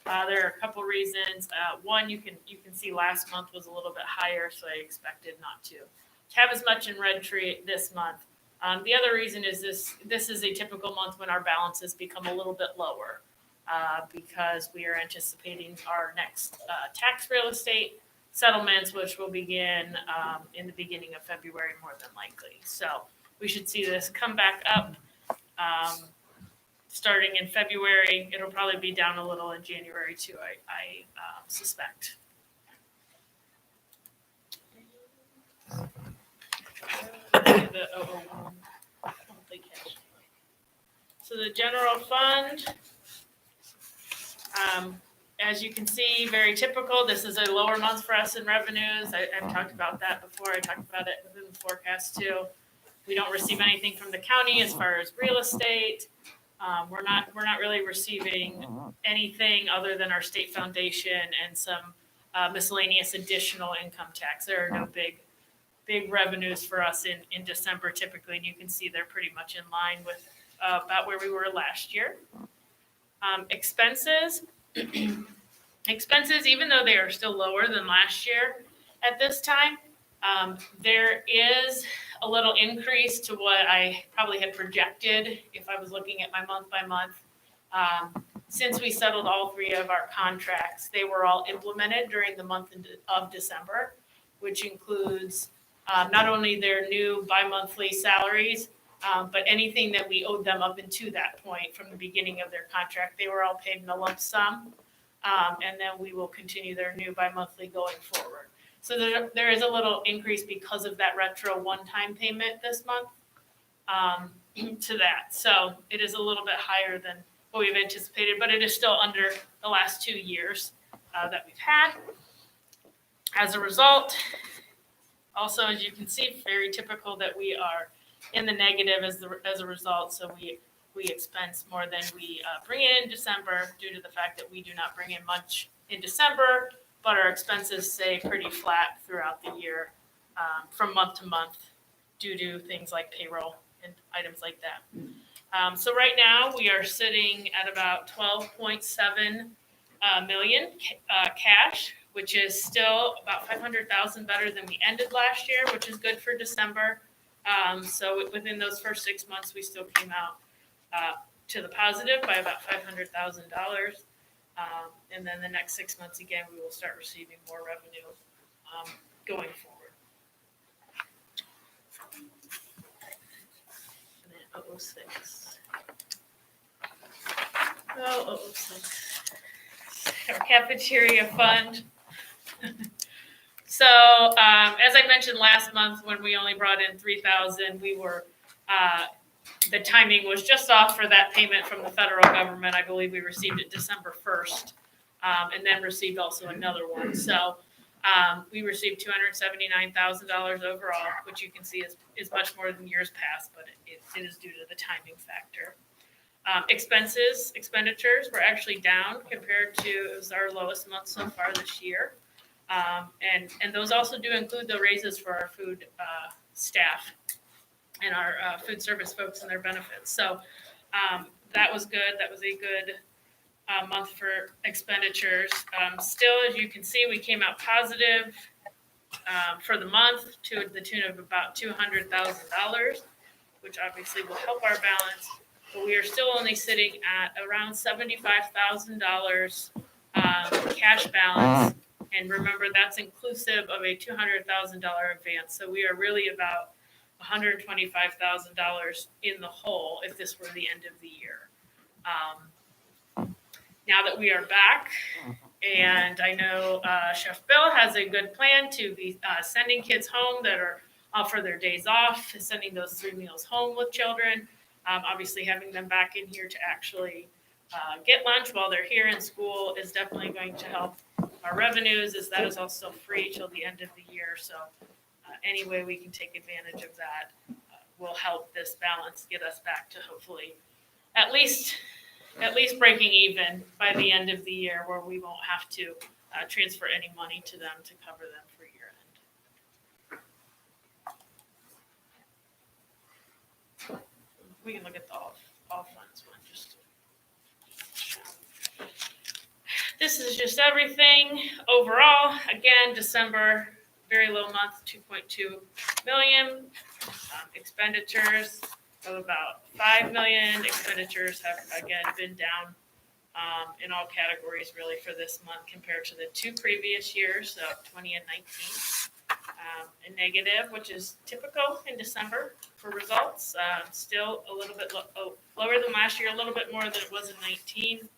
There are a couple reasons. One, you can see last month was a little bit higher, so I expected not to have as much in red tree this month. The other reason is this is a typical month when our balances become a little bit lower because we are anticipating our next tax real estate settlements, which will begin in the beginning of February, more than likely. So we should see this come back up starting in February. It'll probably be down a little in January too, I suspect. The 001 monthly cash. So the general fund, as you can see, very typical. This is a lower month for us in revenues. I've talked about that before. I talked about it within the forecast too. We don't receive anything from the county as far as real estate. We're not really receiving anything other than our state foundation and some miscellaneous additional income tax. There are no big revenues for us in December typically, and you can see they're pretty much in line with about where we were last year. Expenses, even though they are still lower than last year at this time, there is a little increase to what I probably had projected if I was looking at my month by month. Since we settled all 3 of our contracts, they were all implemented during the month of December, which includes not only their new bi-monthly salaries, but anything that we owed them up until that point from the beginning of their contract, they were all paid in a lump sum. And then we will continue their new bi-monthly going forward. So there is a little increase because of that retro one-time payment this month to that. So it is a little bit higher than what we've anticipated, but it is still under the last 2 years that we've had. As a result, also, as you can see, very typical that we are in the negative as a result. So we expense more than we bring in December due to the fact that we do not bring in much in December, but our expenses stay pretty flat throughout the year from month to month due to things like payroll and items like that. So right now we are sitting at about 12.7 million cash, which is still about 500,000 better than we ended last year, which is good for December. So within those first 6 months, we still came out to the positive by about $500,000. And then the next 6 months, again, we will start receiving more revenue going forward. And then 006. Oh, 006. Our cafeteria fund. So, as I mentioned last month, when we only brought in 3,000, we were, the timing was just off for that payment from the federal government. I believe we received it December 1st, and then received also another one. So, we received $279,000 overall, which you can see is much more than years past, but it is due to the timing factor. Expenditures were actually down compared to, it was our lowest month so far this year. And those also do include the raises for our food staff and our food service folks and their benefits. So that was good. That was a good month for expenditures. Still, as you can see, we came out positive for the month to the tune of about $200,000, which obviously will help our balance. But we are still only sitting at around $75,000 cash balance. And remember, that's inclusive of a $200,000 advance. So we are really about $125,000 in the hole if this were the end of the year. Now that we are back, and I know Chef Bill has a good plan to be sending kids home that are for their days off, sending those 3 meals home with children. Obviously, having them back in here to actually get lunch while they're here in school is definitely going to help our revenues, as that is also free till the end of the year. So any way we can take advantage of that will help this balance get us back to hopefully at least breaking even by the end of the year, where we won't have to transfer any money to them to cover them for year end. We can look at the all funds one just to show. This is just everything overall. Again, December, very low month, 2.2 million. Expenditures of about 5 million. Expenditures have again been down in all categories really for this month compared to the 2 previous years, so 20 and 19. A negative, which is typical in December for results. Still a little bit lower than last year, a little bit more than it was in 19.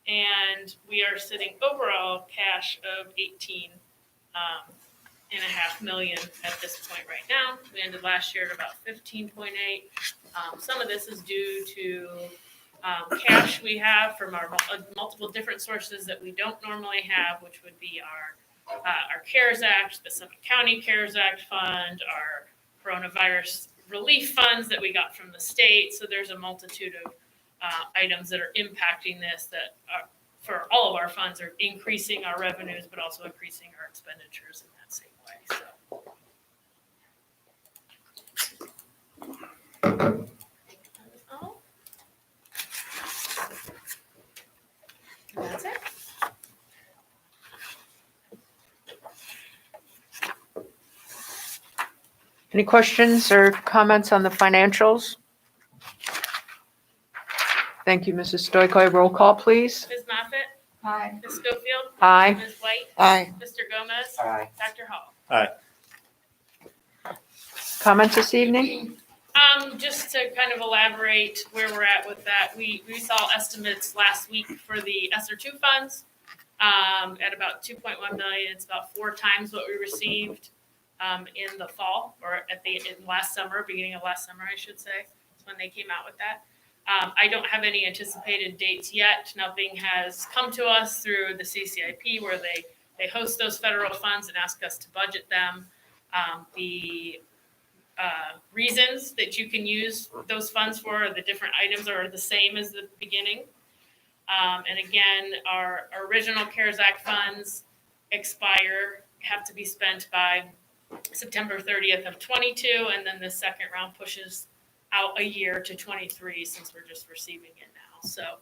And we are sitting overall cash of 18.5 million at this point right now. We ended last year at about 15.8. Some of this is due to cash we have from our multiple different sources that we don't normally have, which would be our CARES Act, the Suffolk County CARES Act fund, our coronavirus relief funds that we got from the state. So there's a multitude of items that are impacting this that are, for all of our funds, are increasing our revenues, but also increasing our expenditures in that same way. So. That's it. Any questions or comments on the financials? Thank you, Mrs. Stoiko. Roll call, please. Ms. Moffitt? Aye. Ms. Schofield? Aye. Ms. White? Aye. Mr. Gomez? Aye. Dr. Hall? Comments this evening? Just to kind of elaborate where we're at with that, we saw estimates last week for the ESSER 2 funds at about 2.1 million. It's about 4 times what we received in the fall, or in last summer, beginning of last summer, I should say, is when they came out with that. I don't have any anticipated dates yet. Nothing has come to us through the CCIP where they host those federal funds and ask us to budget them. The reasons that you can use those funds for, the different items are the same as the beginning. And again, our original CARES Act funds have to be spent by September 30th of 22, and then the second round pushes out a year to 23 since we're just receiving it now. So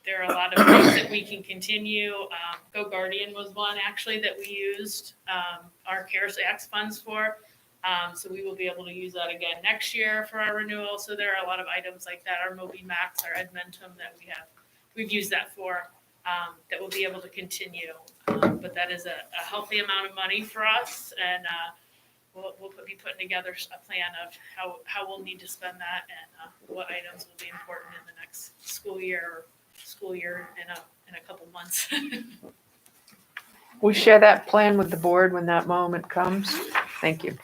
there are a lot of things that we can continue. Go Guardian was one actually that we used our CARES Act funds for. So we will be able to use that again next year for our renewal. So there are a lot of items like that, our Moby Max, our Edmentum that we've used that for, that we'll be able to continue. But that is a healthy amount of money for us, and we'll be putting together a plan of how we'll need to spend that and what items will be important in the next school year in a couple months. We share that plan with the board when that moment comes. Thank you.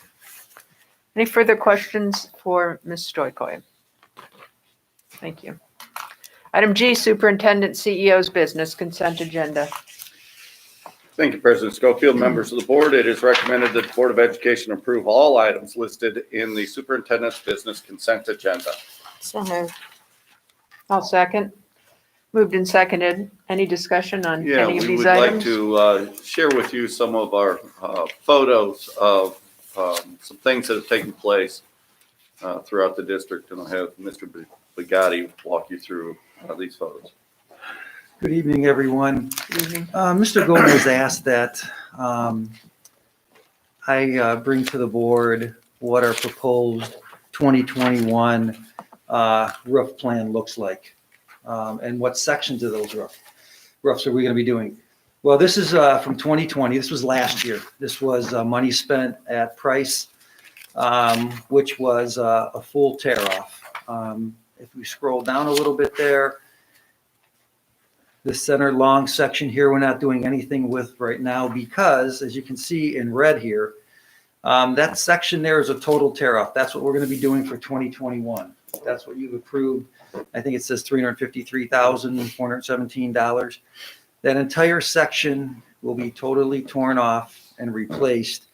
Any further questions for Ms. Stoykoy? Thank you. Item G, Superintendent CEO's Business Consent Agenda. Thank you, President Schofield, members of the board. It is recommended that the Board of Education approve all items listed in the superintendent's business consent agenda. So moved. I'll second. Moved and seconded. Any discussion on Yeah, any of we these would like items? to share with you some of our photos of some things that have taken place throughout the district, and I'll have Mr. Bugatti walk you through these photos. Good evening, everyone. Evening. Mr. Gomez asked that I bring to the board what our proposed 2021 roof plan looks like, and what sections of those roofs are we going to be doing. Well, this is from 2020. This was last year. This was money spent at Price, which was a full tear off. If we scroll down a little bit there, the center long section here, we're not doing anything with right now because, as you can see in red here, that section there is a total tear off. That's what we're going to be doing for 2021. That's what you've approved. I think it says $353,417. That entire section will be totally torn off and replaced.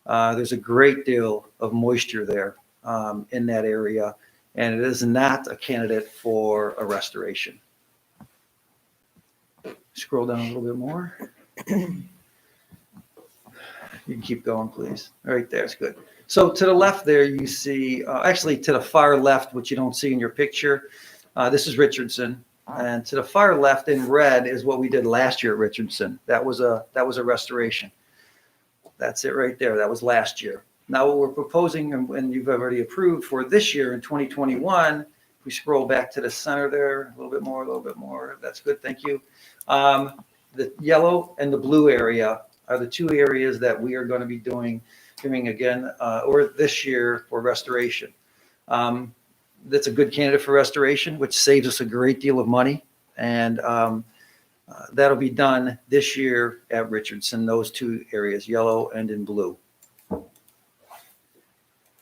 There's a great deal of moisture there in that area, and it is not a candidate for a restoration. Scroll down a little bit more. You can keep going, please. Right there, it's good. So to the left there, you see, actually to the far left, which you don't see in your picture, this is Richardson. And to the far left in red is what we did last year at Richardson. That was a restoration. That's it right there. That was last year. Now what we're proposing, and you've already approved for this year in 2021, if we scroll back to the center there, a little bit more. That's good, thank you. The yellow and the blue area are the two areas that we are going to be doing again, or this year for restoration. That's a good candidate for restoration, which saves us a great deal of money. And that'll be done this year at Richardson, those two areas, yellow and in blue.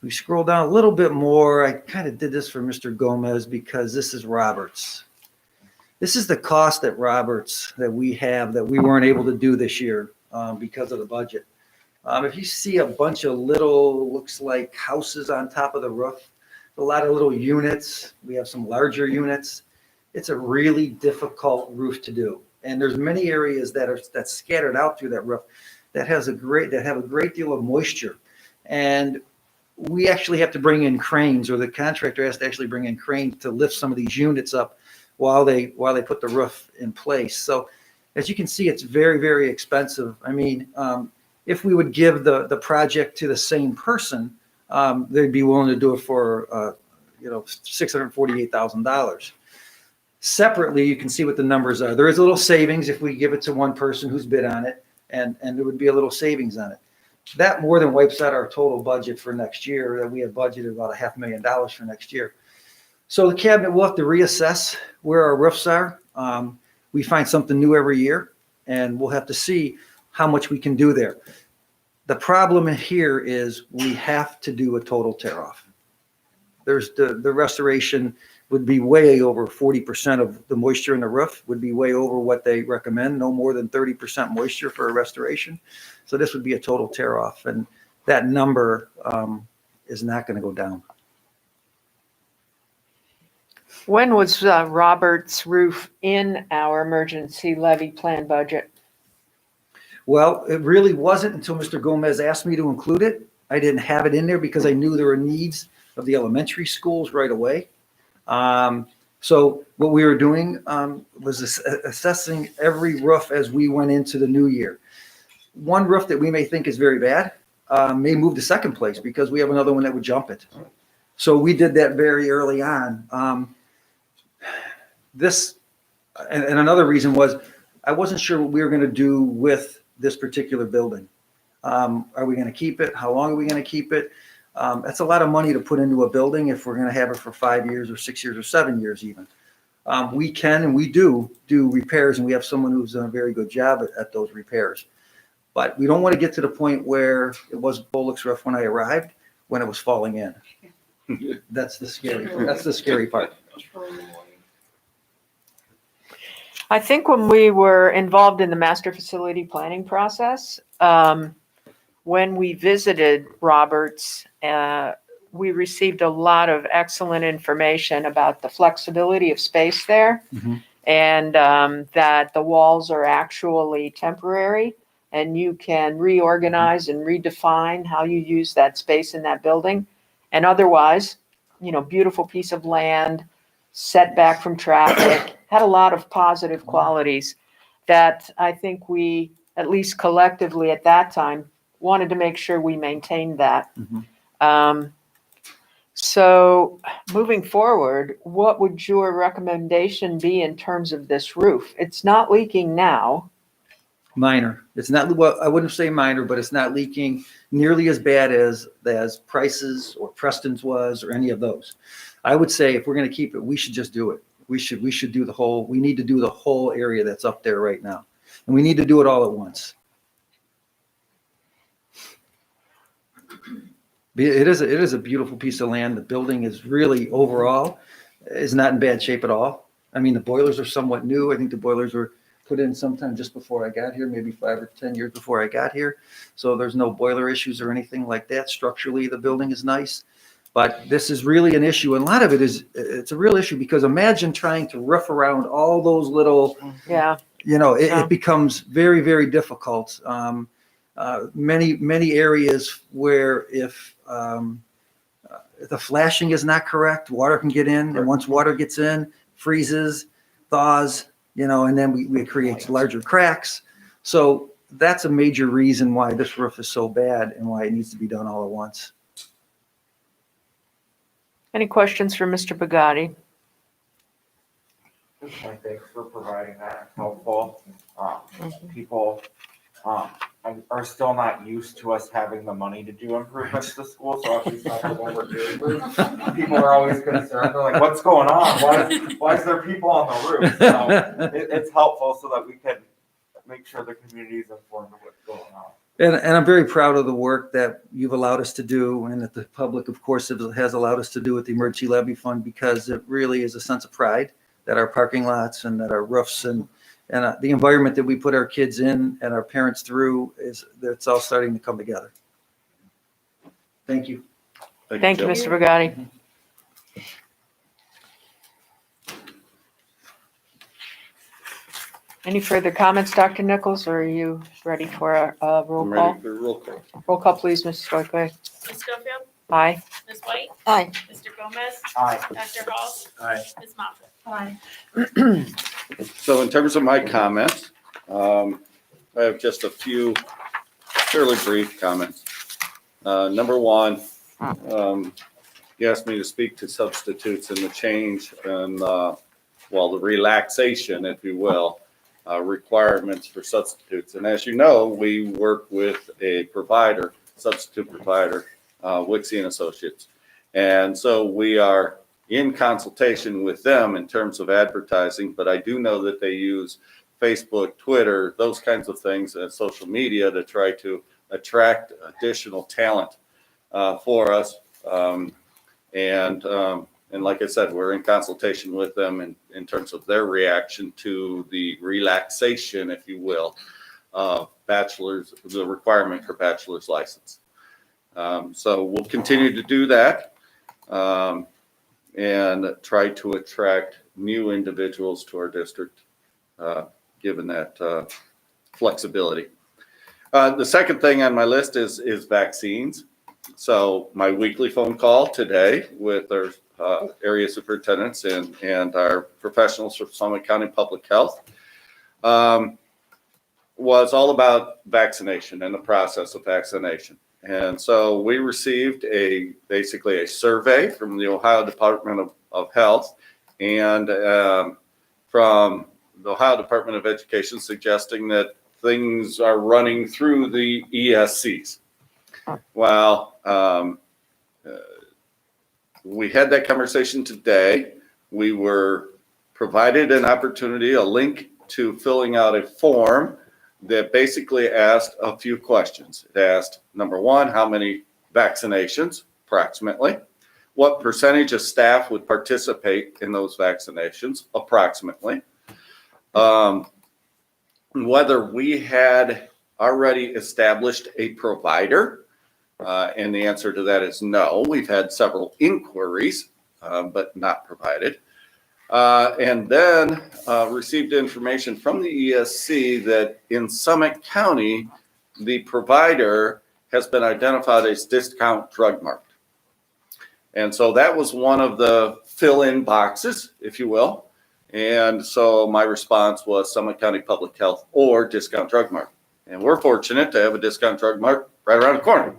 We scroll down a little bit more. I kind of did this for Mr. Gomez because this is Roberts. This is the cost at Roberts that we have that we weren't able to do this year because of the budget. If you see a bunch of little, looks like houses on top of the roof, a lot of little units, we have some larger units. It's a really difficult roof to do. And there's many areas that's scattered out through that roof that have a great deal of moisture. And we actually have to bring in cranes, or the contractor has to actually bring in cranes to lift some of these units up while they put the roof in place. So as you can see, it's very, very expensive. I mean, if we would give the project to the same person, they'd be willing to do it for $648,000. Separately, you can see what the numbers are. There is a little savings if we give it to one person who's bid on it, and there would be a little savings on it. That more than wipes out our total budget for next year. That we have budgeted about $500,000 for next year. So the cabinet will have to reassess where our roofs are. We find something new every year, and we'll have to see how much we can do there. The problem here is we have to do a total tear off. There's the restoration would be way over 40% of the moisture in the roof, would be way over what they recommend, no more than 30% moisture for a restoration. So this would be a total tear off, and that number is not going to go down. When was Robert's roof in our emergency levy plan budget? Well, it really wasn't until Mr. Gomez asked me to include it. I didn't have it in there because I knew there were needs of the elementary schools right away. So what we were doing was assessing every roof as we went into the new year. One roof that we may think is very bad may move to second place because we have another one that would jump it. So we did that very early on. And another reason was I wasn't sure what we were going to do with this particular building. Are we going to keep it? How long are we going to keep it? That's a lot of money to put into a building if we're going to have it for 5 years or 6 years or 7 years even. We can and we do repairs, and we have someone who's done a very good job at those repairs. But we don't want to get to the point where it was Bolex roof when I arrived, when it was falling in. That's the scary part. I think when we were involved in the master facility planning process, when we visited Roberts, we received a lot of excellent information about the flexibility of space there, Mhm. and that the walls are actually temporary, and you can reorganize and redefine how you use that space in that building. And otherwise, beautiful piece of land, setback from traffic, had a lot of positive qualities that I think we, at least collectively at that time, wanted to make sure we maintained that. Mhm. So moving forward, what would your recommendation be in terms of this roof? It's not leaking now. Minor. It's not, well, I wouldn't say minor, but it's not leaking nearly as bad as Price's or Preston's was or any of those. I would say if we're going to keep it, we should just do it. We should do we need to do the whole area that's up there right now. And we need to do it all at once. It is a beautiful piece of land. The building is really overall is not in bad shape at all. I mean, the boilers are somewhat new. I think the boilers were put in sometime just before I got here, maybe 5 or 10 years before I got here. So there's no boiler issues or anything like that. Structurally, the building is nice. But this is really an issue. And a lot of it's a real issue because imagine trying to roof around all those little, Yeah. it becomes very, very difficult. Many areas where if the flashing is not correct, water can get in. And once water gets in, freezes, thaws, and then we create larger cracks. So that's a major reason why this roof is so bad and why it needs to be done all at once. Any questions for Mr. Bugatti? Just my thanks for providing that helpful. People are still not used to us having the money to do improvements to school, so at least when we're doing roofs, people are always concerned. They're like, "What's going on? Why is there people on the roof?" So it's helpful so that we can make sure the community is informed of what's going on. And I'm very proud of the work that you've allowed us to do and that the public, of course, has allowed us to do with the Emergency Levy Fund, because it really is a sense of pride that our parking lots and that our roofs and the environment that we put our kids in and our parents through it's all starting to come together. Thank you. Thank you, Mr. Bugatti. Any further comments, Dr. Nichols, or are you ready for a roll I'm call? ready for a roll call. Roll call, please, Ms. Stoikle. Ms. Schofield, Aye. Ms. White, Aye. Mr. Gomez, Aye. Dr. Hall, Aye. Ms. Moffitt. Aye. So in terms of my comments, I have just a few fairly brief comments. Number one, you asked me to speak to substitutes and the change and, the relaxation, if you will, requirements for substitutes. And as you know, we work with a provider, substitute provider, Wixie and Associates. And so we are in consultation with them in terms of advertising, but I do know that they use Facebook, Twitter, those kinds of things, and social media to try to attract additional talent for us. And like I said, we're in consultation with them in terms of their reaction to the relaxation, if you will, of the requirement for bachelor's license. So we'll continue to do that and try to attract new individuals to our district, given that flexibility. The second thing on my list is vaccines. So my weekly phone call today with our area superintendents and our professionals from Summit County Public Health was all about vaccination and the process of vaccination. And so we received basically a survey from the Ohio Department of Health and from the Ohio Department of Education suggesting that things are running through the ESCs. Well, we had that conversation today. We were provided an opportunity, a link to filling out a form that basically asked a few questions. It asked, number one, how many vaccinations approximately? What percentage of staff would participate in those vaccinations approximately? Whether we had already established a provider, and the answer to that is no. We've had several inquiries, but not provided. And then received information from the ESC that in Summit County, the provider has been identified as discount drug marked. And so that was one of the fill-in boxes, if you will. And so my response was Summit County Public Health or discount drug mark. And we're fortunate to have a discount drug mark right around the corner.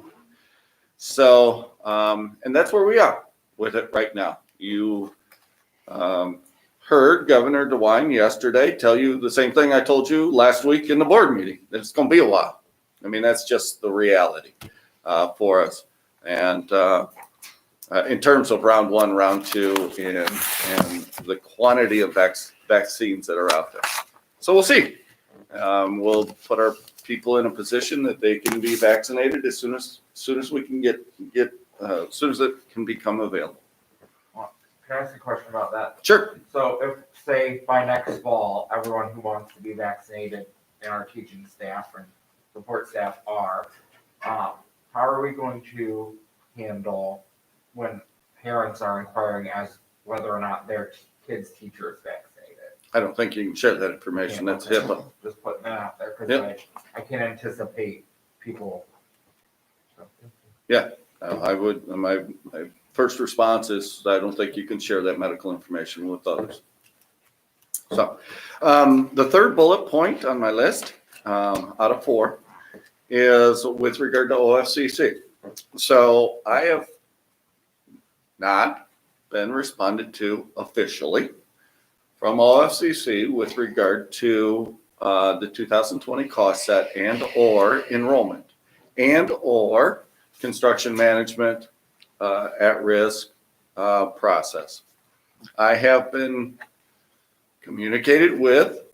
So, and that's where we are with it right now. You heard Governor DeWine yesterday tell you the same thing I told you last week in the board meeting, that it's going to be a while. I mean, that's just the reality for us. And in terms of round one, round two, and the quantity of vaccines that are out there. So we'll see. We'll put our people in a position that they can be vaccinated as soon as we can get as soon as it can become available. Can I ask a question about that? Sure. So if, say, by next fall, everyone who wants to be vaccinated and our teaching staff and support staff are, how are we going to handle when parents are inquiring as whether or not their kids' teacher is vaccinated? I don't think you can share that information. That's HIPAA. Just putting that out there because Yep. I can anticipate people. I would, my first response is I don't think you can share that medical information with others. So the third bullet point on my list out of 4 is with regard to OFCC. So I have not been responded to officially from OFCC with regard to the 2020 cost set and or enrollment and or construction management at risk process. I have been communicated with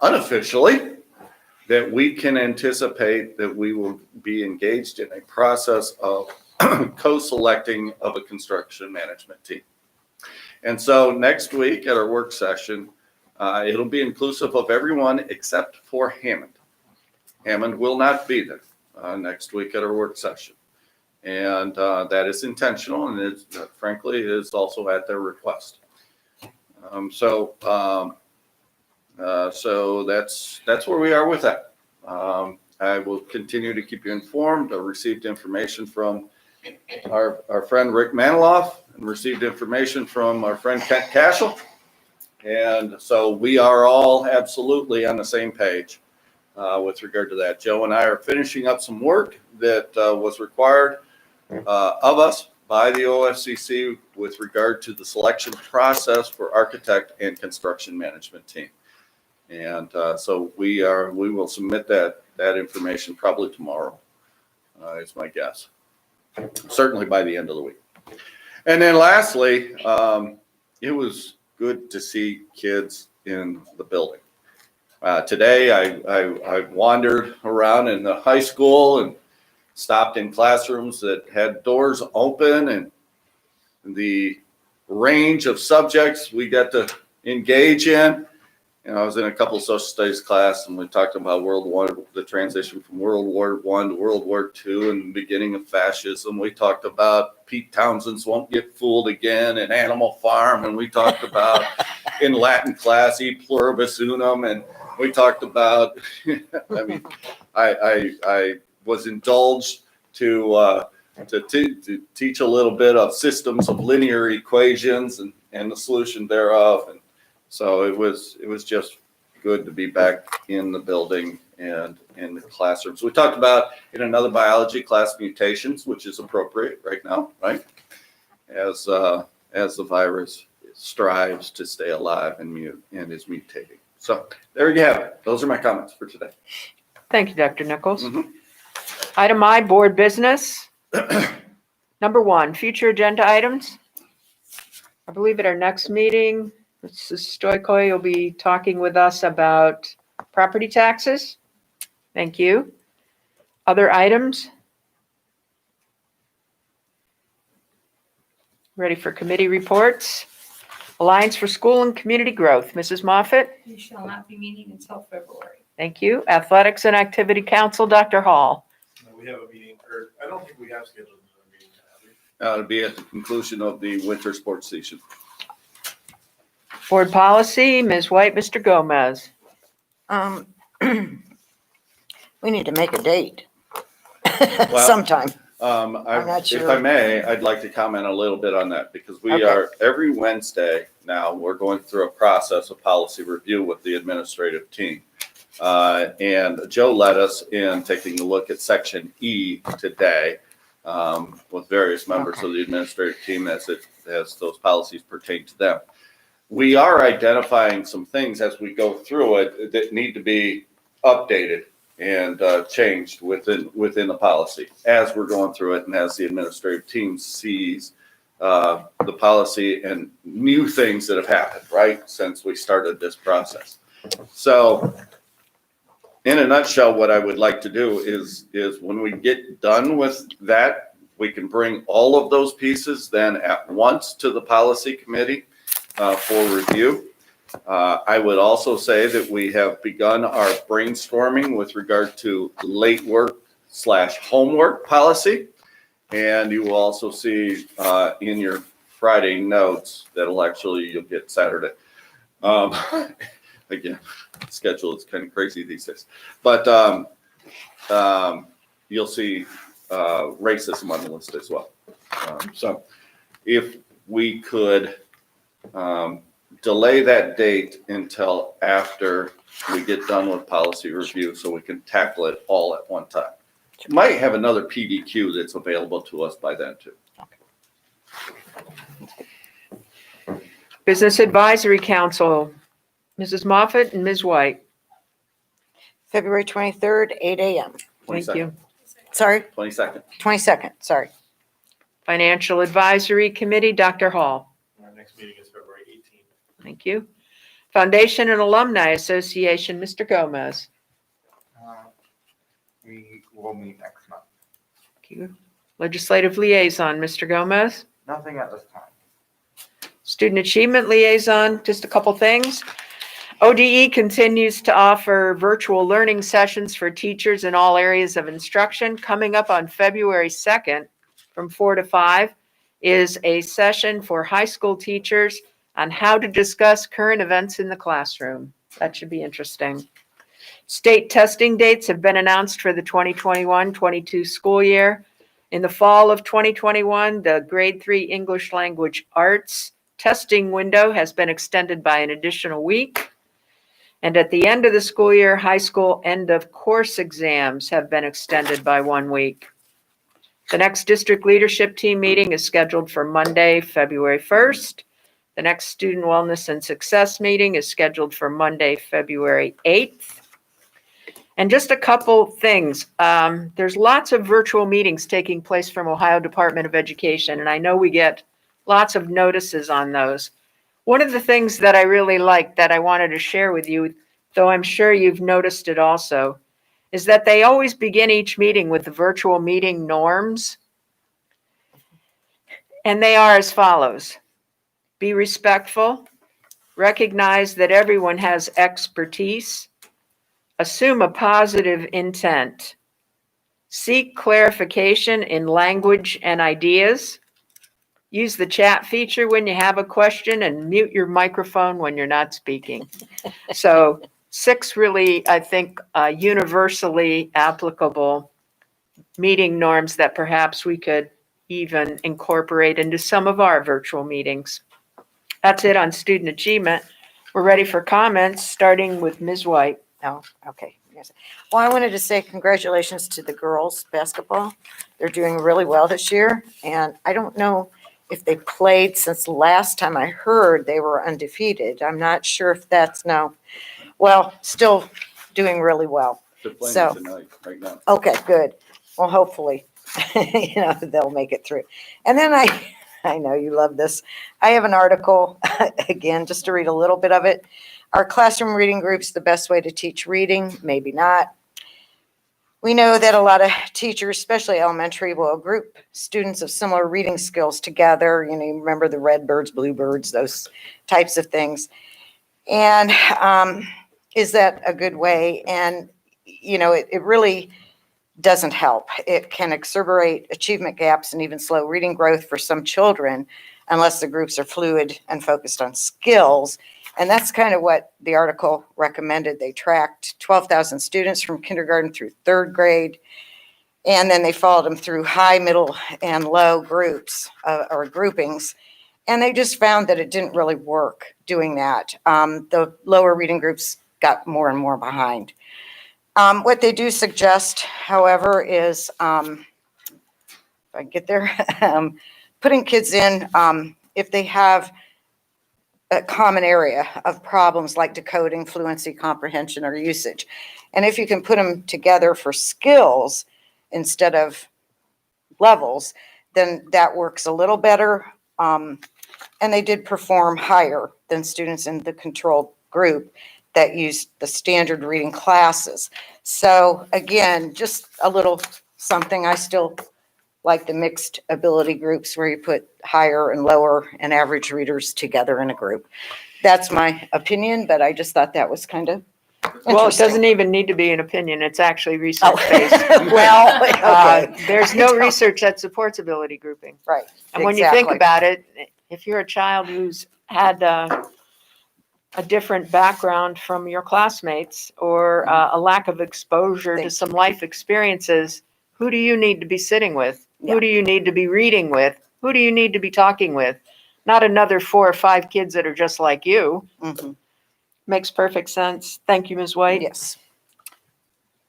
unofficially that we can anticipate that we will be engaged in a process of co-selecting of a construction management team. And so next week at our work session, it'll be inclusive of everyone except for Hammond. Hammond will not be there next week at our work session. And that is intentional, and it frankly is also at their request. So that's where we are with that. I will continue to keep you informed. I received information from our friend Rick Maniloff and received information from our friend Kent Cashel. And so we are all absolutely on the same page with regard to that. Joe and I are finishing up some work that was required of us by the OFCC with regard to the selection process for architect and construction management team. And so we will submit that information probably tomorrow, is my guess. Certainly by the end of the week. And then lastly, it was good to see kids in the building. Today, I wandered around in the high school and stopped in classrooms that had doors open, and the range of subjects we got to engage in. You know, I was in a couple of social studies class, and we talked about the transition from World War I to World War II and the beginning of fascism. We talked about Pete Townsend's Won't Get Fooled Again and Animal Farm, and we talked about in Latin class E Pluribus Unum, and we talked about. I mean, I was indulged to teach a little bit of systems of linear equations and the solution thereof. And so it was just good to be back in the building and in the classrooms. We talked about in another biology class mutations, which is appropriate right now, right? As the virus strives to stay alive and is mutating. So there you have it. Those are my comments for today. Thank you, Dr. Nichols. Mhm. Item I, board business. Number 1, future agenda items. I believe at our next meeting, Mrs. Stoikoy will be talking with us about property taxes. Thank you. Other items? Ready for committee reports? Alliance for School and Community Growth, Mrs. Moffett. We shall not be meeting until February. Thank you. Athletics and Activity Council, Dr. Hall. We have a meeting, or I don't think we have scheduled another meeting. It'll be at the conclusion of the winter sports season. Board Policy, Ms. White, Mr. Gomez. We need to make a date Well, sometime. I'm not If sure. I may, I'd like to comment a little bit on that because we Okay. are, every Wednesday now, we're going through a process of policy review with the administrative team. And Joe led us in taking a look at section E today with various members of the administrative team as those policies pertain to them. We are identifying some things as we go through it that need to be updated and changed within the policy as we're going through it and as the administrative team sees the policy and new things that have happened, right, since we started this process. So in a nutshell, what I would like to do is when we get done with that, we can bring all of those pieces then at once to the policy committee for review. I would also say that we have begun our brainstorming with regard to late work / homework policy. And you will also see in your Friday notes that'll actually, you'll get Saturday. Again, schedule is kind of crazy these days. But you'll see racism on the list as well. So if we could delay that date until after we get done with policy review so we can tackle it all at one time. Might have another PDQ that's available to us by then too. Business Advisory Council, Mrs. Moffett and Ms. White. February 23rd, 8 a.m. Thank 22nd. you. Sorry, 22nd. 22nd, sorry. Financial Advisory Committee, Dr. Hall. Our next meeting is February 18th. Thank you. Foundation and Alumni Association, Mr. Gomez. We will meet next month. Thank you. Legislative Liaison, Mr. Gomez. Nothing at this time. Student Achievement Liaison, just a couple things. ODE continues to offer virtual learning sessions for teachers in all areas of instruction. Coming up on February 2nd from 4 to 5 is a session for high school teachers on how to discuss current events in the classroom. That should be interesting. State testing dates have been announced for the 2021-22 school year. In the fall of 2021, the grade 3 English language arts testing window has been extended by an additional week. And at the end of the school year, high school end of course exams have been extended by 1 week. The next district leadership team meeting is scheduled for Monday, February 1st. The next student wellness and success meeting is scheduled for Monday, February 8th. And just a couple things. There's lots of virtual meetings taking place from Ohio Department of Education, and I know we get lots of notices on those. One of the things that I really like that I wanted to share with you, though I'm sure you've noticed it also, is that they always begin each meeting with the virtual meeting norms. And they are as follows. Be respectful. Recognize that everyone has expertise. Assume a positive intent. Seek clarification in language and ideas. Use the chat feature when you have a question and mute your microphone when you're not speaking. So 6 really, I think, universally applicable meeting norms that perhaps we could even incorporate into some of our virtual meetings. That's it on student achievement. We're ready for comments, starting with Ms. White. Oh, okay. Yes. Well, I wanted to say congratulations to the girls basketball. They're doing really well this year. And I don't know if they played since the last time I heard they were undefeated. I'm not sure if that's now, well, still doing really well. They're playing So- tonight, right now. Okay, good. Well, hopefully, they'll make it through. And then I know you love this. I have an article, again, just to read a little bit of it. Are classroom reading groups the best way to teach reading? Maybe not. We know that a lot of teachers, especially elementary, will group students of similar reading skills together. You remember the red birds, blue birds, those types of things. And is that a good way? And, it really doesn't help. It can exacerbate achievement gaps and even slow reading growth for some children unless the groups are fluid and focused on skills. And that's kind of what the article recommended. They tracked 12,000 students from kindergarten through third grade, and then they followed them through high, middle, and low groups or groupings. And they just found that it didn't really work doing that. The lower reading groups got more and more behind. What they do suggest, however, is, if I get there, putting kids in, if they have a common area of problems like decoding, fluency, comprehension, or usage. And if you can put them together for skills instead of levels, then that works a little better. And they did perform higher than students in the control group that used the standard reading classes. So again, just a little something. I still like the mixed ability groups where you put higher and lower and average readers together in a group. That's my opinion, but I just thought that was kind of Well, it interesting. doesn't even need to be an opinion. It's actually research-based. Well, okay. There's no research that supports ability grouping. Right. And when you think exactly. about it, if you're a child who's had a different background from your classmates or a lack of exposure to Thank some life experiences, who do you need to be sitting with? Yeah. Who do you need to be reading with? Who do you need to be talking with? Not another 4 or 5 kids that are just like you. Mhm. Makes perfect sense. Thank you, Ms. White. Yes.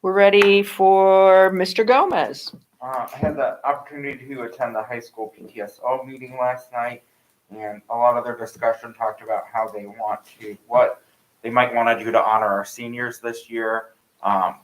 We're ready for Mr. Gomez. I had the opportunity to attend the high school PTSO meeting last night, and a lot of their discussion talked about how they what they might want to do to honor our seniors this year,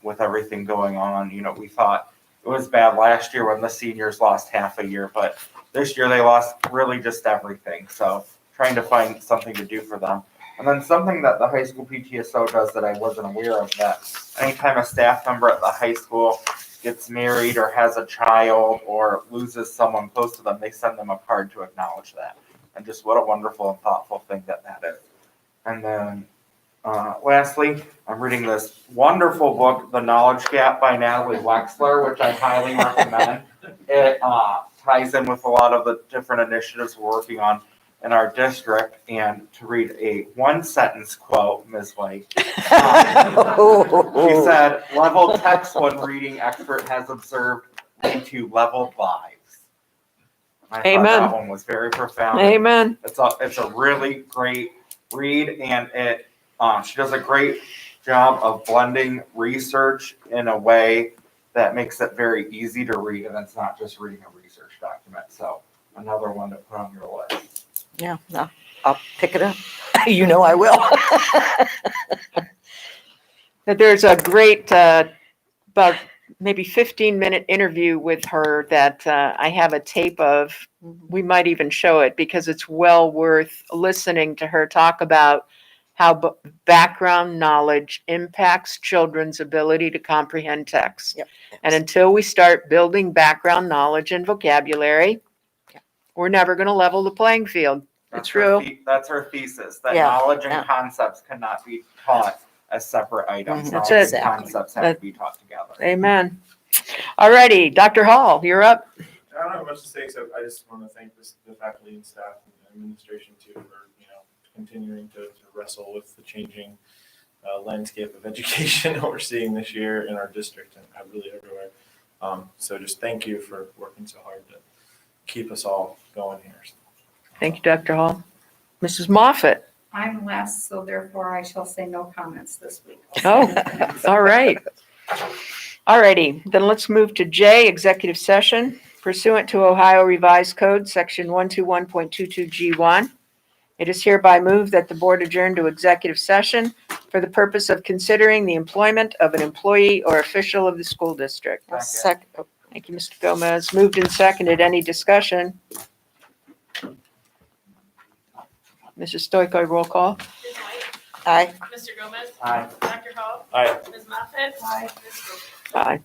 with everything going on. We thought it was bad last year when the seniors lost half a year, but this year they lost really just everything. So trying to find something to do for them. And then something that the high school PTSO does that I wasn't aware of, that anytime a staff member at the high school gets married or has a child or loses someone close to them, they send them a card to acknowledge that. And just what a wonderful and thoughtful thing that is. And then lastly, I'm reading this wonderful book, The Knowledge Gap by Natalie Wexler, which I highly recommend. It ties in with a lot of the different initiatives we're working on in our district. And to read a one-sentence quote, Ms. White, she said, level text one reading expert has observed into leveled lives. I Amen. thought that one was very profound. Amen. It's a really great read, and she does a great job of blending research in a way that makes it very easy to read, and it's not just reading a research document. So another one to put on your list. Yeah, no, I'll pick it up. I will. There's a great, about maybe 15-minute interview with her that I have a tape of. We might even show it because it's well worth listening to her talk about how background knowledge impacts children's ability to comprehend text. Yep. And until we start building background knowledge and vocabulary, we're never going to level the playing field. It's real. That's her thesis, that Yeah, knowledge and yeah. concepts cannot be taught as separate items. Mhm, that's Knowledge it. and concepts have to be taught together. Amen. All righty, Dr. Hall, you're up. I don't have much to say, except I just want to thank the faculty and staff and administration too for continuing to wrestle with the changing landscape of education that we're seeing this year in our district and really everywhere. So just thank you for working so hard to keep us all going here. Thank you, Dr. Hall. Mrs. Moffett. I'm last, so therefore I shall say no comments this week. Oh, all right. All righty, then let's move to J, executive session. Pursuant to Ohio Revised Code, Section 121.22G1, it is hereby moved that the board adjourn to executive session for the purpose of considering the employment of an employee or official of the school district. Thank you, Mr. Gomez. Moved and seconded. Any discussion? Mrs. Stoiko, roll call. Ms. White? Aye. Mr. Gomez? Aye. Dr. Hall? Aye. Ms. Moffett? Ms. Cooper? Aye.